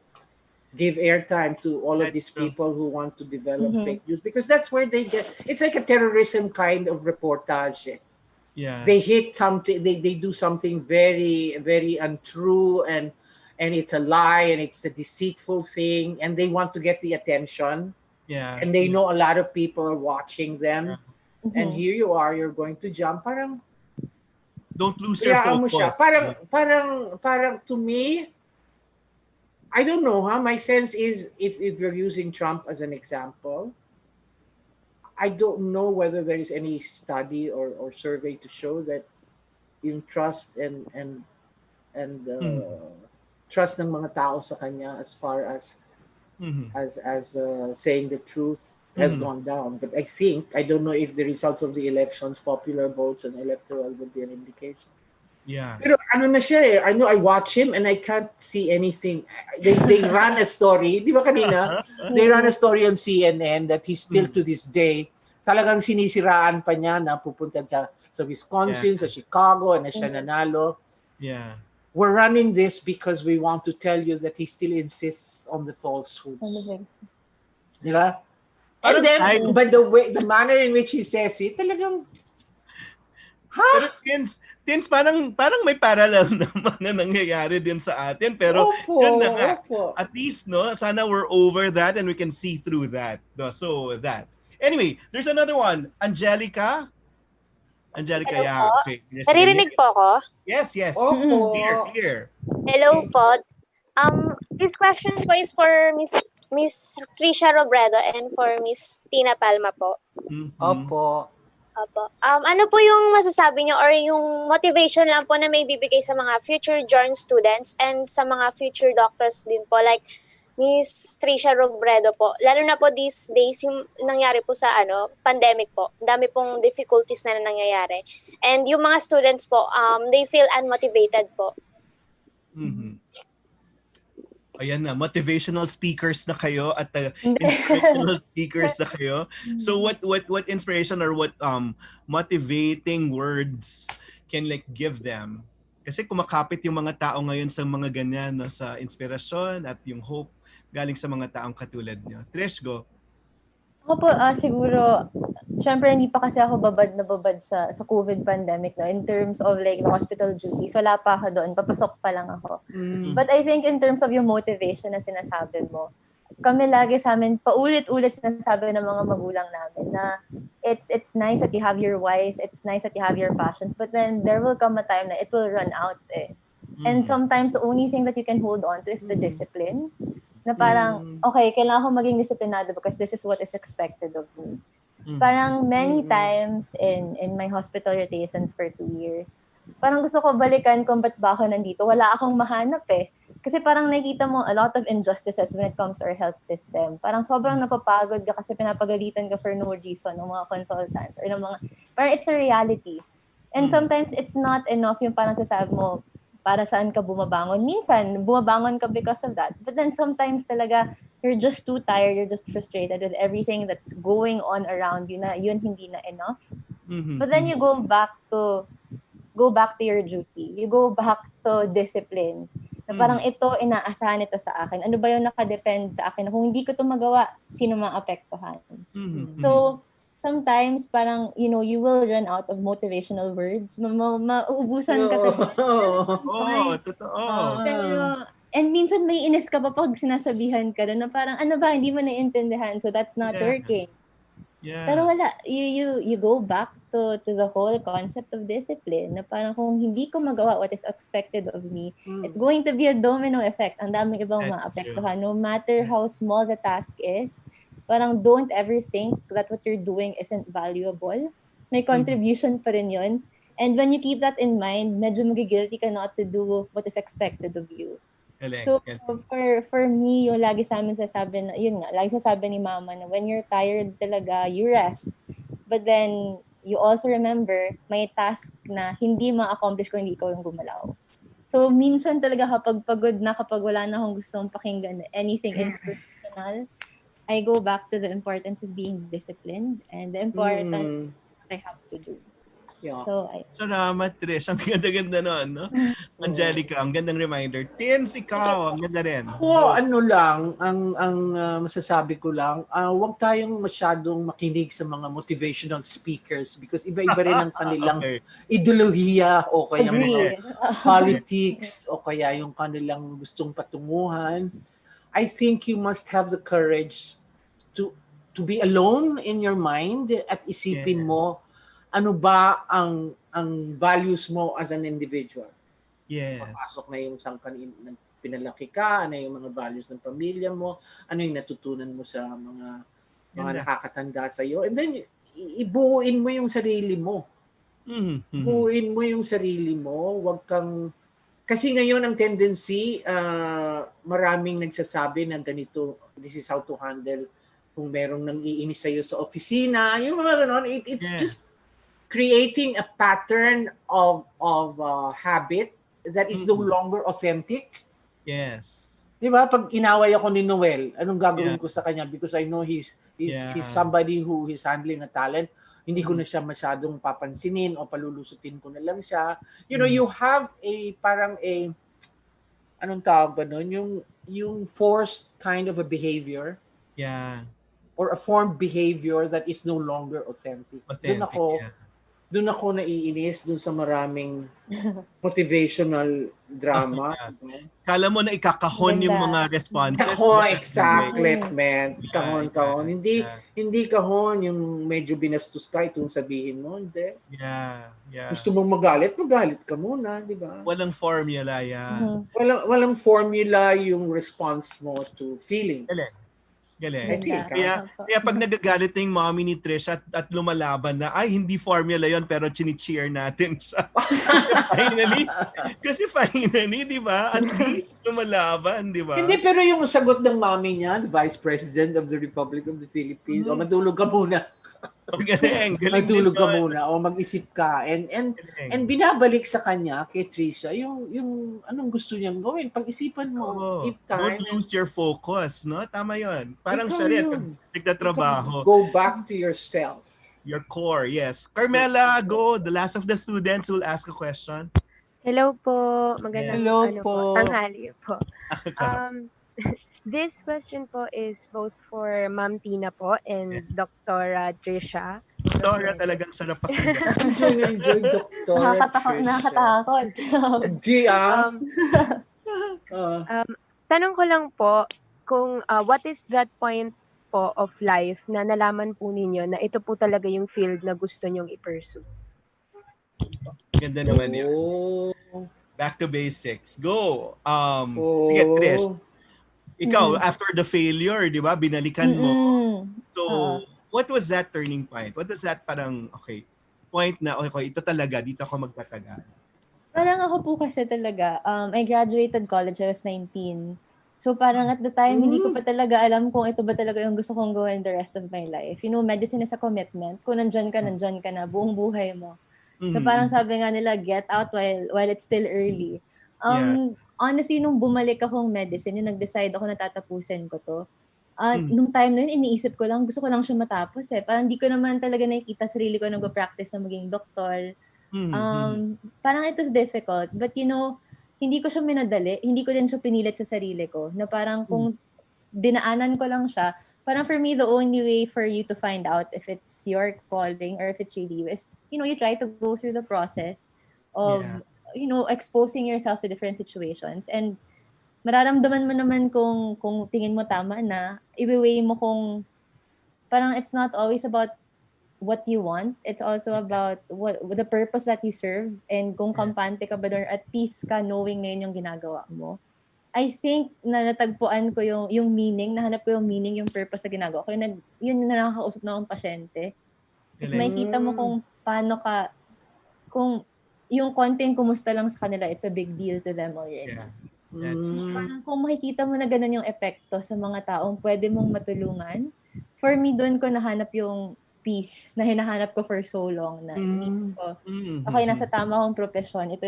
give airtime to all of these people who want to develop fake news because that's where they get. It's like a terrorism kind of reportage. Yeah. They hit something. They do something very, very untrue, and it's a lie and it's a deceitful thing, and they want to get the attention. Yeah. And they know a lot of people are watching them, and here you are. You're going to jump. Parang don't lose your focus. Parang to me. I don't know, my sense is if you're using Trump as an example, I don't know whether there is any study or survey to show that yung trust and trust ng mga tao sa kanya as far as saying the truth has gone down. But I don't know if the results of the elections, popular votes and electoral would be an indication. Yeah. Pero ano na siya eh. I know I watch him and I can't see anything. They run a story. Di ba kanina? They run a story on CNN that he's still to this day, talagang sinisiraan pa niya na pupunta siya sa Wisconsin, sa Chicago, na siya nanalo. Yeah. We're running this because we want to tell you that he still insists on the falsehoods. Di ba? And then, but the manner in which he says it, talagang Pero Tins, parang may parallel naman na nangyayari din sa atin. Pero yun na nga. At least, no, sana we're over that and we can see through that. So, that. Anyway, there's another one. Angelica, yeah. Okay. Naririnig po ako? Yes. Clear. Hello po. This question po is for Miss Tricia Robredo and for Miss Tina Palma po. Opo. Ano po yung masasabi nyo or yung motivation lang po na may bibigay sa mga future Jorn students and sa mga future doctors din po like Miss Tricia Robredo po. Lalo na po these days yung nangyari po sa pandemic po. Dami pong difficulties na nangyayari. And yung mga students po, they feel unmotivated po. Ayan na, motivational speakers na kayo at inspirational speakers na kayo. So what inspiration or what motivating words can like give them? Kasi kumakapit yung mga tao ngayon sa mga ganyan, no, sa inspirasyon at yung hope galing sa mga taong katulad nyo? Trish, go. Ako po, siguro, syempre hindi pa kasi ako babad na babad sa COVID pandemic, no? In terms of like the hospital duties, wala pa ako doon, papasok pa lang ako. But I think in terms of yung motivation na sinasabi mo, kami lagi sa amin, paulit-ulit sinasabi ng mga magulang namin na it's nice that you have your whys, it's nice that you have your passions, but then there will come a time na it will run out eh. And sometimes the only thing that you can hold on to is the discipline. Na parang, okay, kailangan ko maging disiplinado because this is what is expected of me. Parang many times in my hospital rotations for 2 years, parang gusto ko balikan kung ba't ba ako nandito. Wala akong mahanap eh. Kasi parang nakikita mo a lot of injustices when it comes to our health system. Parang sobrang napapagod ka kasi pinapagalitan ka for no reason ng mga consultants or ng mga, parang it's a reality. And sometimes it's not enough yung parang sasabi mo, para saan ka bumabangon. Minsan, bumabangon ka because of that. But then sometimes talaga, you're just too tired, you're just frustrated with everything that's going on around you na yun hindi na enough. But then you go back to your duty. You go back to discipline. Na parang ito, inaasahan ito sa akin. Ano ba yung nakadefend sa akin? Na kung hindi ko ito magawa, sino maapektuhan? So, sometimes parang, you know, you will run out of motivational words. Mauubusan ka talaga. Totoo. Pero, and minsan may inis ka pa pag sinasabihan ka na parang, ano ba, hindi mo naiintindihan, so that's not working. Yeah. Pero wala, you go back to the whole concept of discipline na parang kung hindi ko magawa what is expected of me, it's going to be a domino effect. Ang daming ibang maapektuhan. No matter how small the task is, parang don't ever think that what you're doing isn't valuable. May contribution pa rin yun. And when you keep that in mind, medyo magigilty ka not to do what is expected of you. So, for me, yung lagi sa amin sasabi na, yun nga, lagi sasabi ni mama na when you're tired talaga, you rest. But then, you also remember, may task na hindi ma-accomplish kung hindi ikaw yung gumalaw. So, minsan talaga kapag pagod na, kapag wala na akong gustong pakinggan anything inspirational, I go back to the importance of being disciplined and the importance of what I have to do. Yeah. Salamat, Trish. Ang ganda-ganda nun, no? Angelica, ang gandang reminder. Tins, ikaw, ang ganda rin. Ako, ano lang, ang masasabi ko lang, huwag tayong masyadong makinig sa mga motivational speakers because iba-iba rin ang kanilang ideolohiya o kaya mga politics o kaya yung kanilang gustong patunguhan. I think you must have the courage to be alone in your mind at isipin mo ano ba ang values mo as an individual. Yes. Papasok na yung saan pinalaki ka, ano yung mga values ng pamilya mo, ano yung natutunan mo sa mga nakakatanda sa iyo. And then ibuuin mo yung sarili mo. Buuin mo yung sarili mo, wag kang kasi ngayon ang tendency, maraming nagsasabi na ganito, this is how to handle kung merong nang iinis sa'yo sa opisina, yung mga ganon, it's just creating a pattern of habit that is no longer authentic. Yes. Di ba? Pag inaway ako ni Noel, anong gagawin ko sa kanya? Because I know he's somebody who is handling a talent. Hindi ko na siya masyadong papansinin o palulusutin ko na lang siya. You know, you have anong tawag ba nun? Yung forced kind of a behavior. Yeah. Or a formed behavior that is no longer authentic. Doon ako naiinis doon sa maraming motivational drama. Kala mo na ikakahon yung mga responses. Exactly, man. Kahon. Hindi kahon yung medyo binastos ka itong sabihin mo. Hindi. Yeah. Gusto mong magalit ka muna, di ba? Walang formula, Walang formula yung response mo to feelings. Galing. Kaya pag nagagalit na yung mommy ni Trish at lumalaban na, ay, hindi formula yon pero chini-cheer natin siya. Kasi finally, di ba? At least lumalaban, di ba? Hindi, pero yung sagot ng mommy niya, the Vice President of the Republic of the Philippines, madulog ka muna. Galing Magtulog ka muna o mag-isip ka and binabalik sa kanya kay Tricia yung anong gusto niyang gawin. Pag-isipan mo, give time. Don't lose your focus, no? Tama 'yon. Parang siya rin nagtatrabaho. Go back to yourself. Your core, yes. Carmela, go. The last of the students will ask a question. Hello po. Magandang Hello po. Tanghali po. This question po is both for Ma'am Tina po and Dr. Tricia. Doktora, talagang sarap pakinggan. Enjoy, Dr. Tricia. Nakakatakot. Hindi Tanong ko lang po kung what is that point po of life na nalaman po ninyo na ito po talaga yung field na gusto nyong i-pursue? Ganda naman yun. Back to basics. Go! Sige, Trish. Ikaw, after the failure, di ba, binalikan mo. So, what was that turning point? What was that parang, point na, ito talaga, dito ako magtatagal? Parang ako po kasi talaga, I graduated college, I was 19. So parang at the time, hindi ko pa talaga alam kung ito ba talaga yung gusto kong gawin the rest of my life. You know, medicine is a commitment. Kung nandyan ka na, buong buhay mo. So parang sabi nga nila, get out while it's still early. Honestly, nung bumalik akong medicine, yung nag-decide ako na tatapusin ko to, nung time na yun, iniisip ko lang, gusto ko lang siya matapos eh. Parang di ko naman talaga nakikita sarili ko nag-practice na maging doktor. Parang it was difficult. But you know, hindi ko siya minadali, hindi ko din siya pinilit sa sarili ko. Na parang kung dinaanan ko lang siya, parang for me, the only way for you to find out if it's your calling or if it's really you is, you know, you try to go through the process of, you know, exposing yourself to different situations. And mararamdaman mo naman kung tingin mo tama na, i-weigh mo kung parang it's not always about what you want. It's also about what the purpose that you serve and kung kampante ka ba doon, at peace ka knowing na yun yung ginagawa mo. I think na natagpuan ko yung meaning, nahanap ko yung meaning, yung purpose sa ginagawa ko. Yun yung nakakausap na akong pasyente. Tapos makikita mo kung paano ka, kung yung konting kumusta lang sa kanila, it's a big deal to them already. Parang kung makikita mo na ganun yung epekto sa mga taong pwede mong matulungan, for me, doon ko nahanap yung peace na hinahanap ko for so long na nasa tama akong profesyon. Ito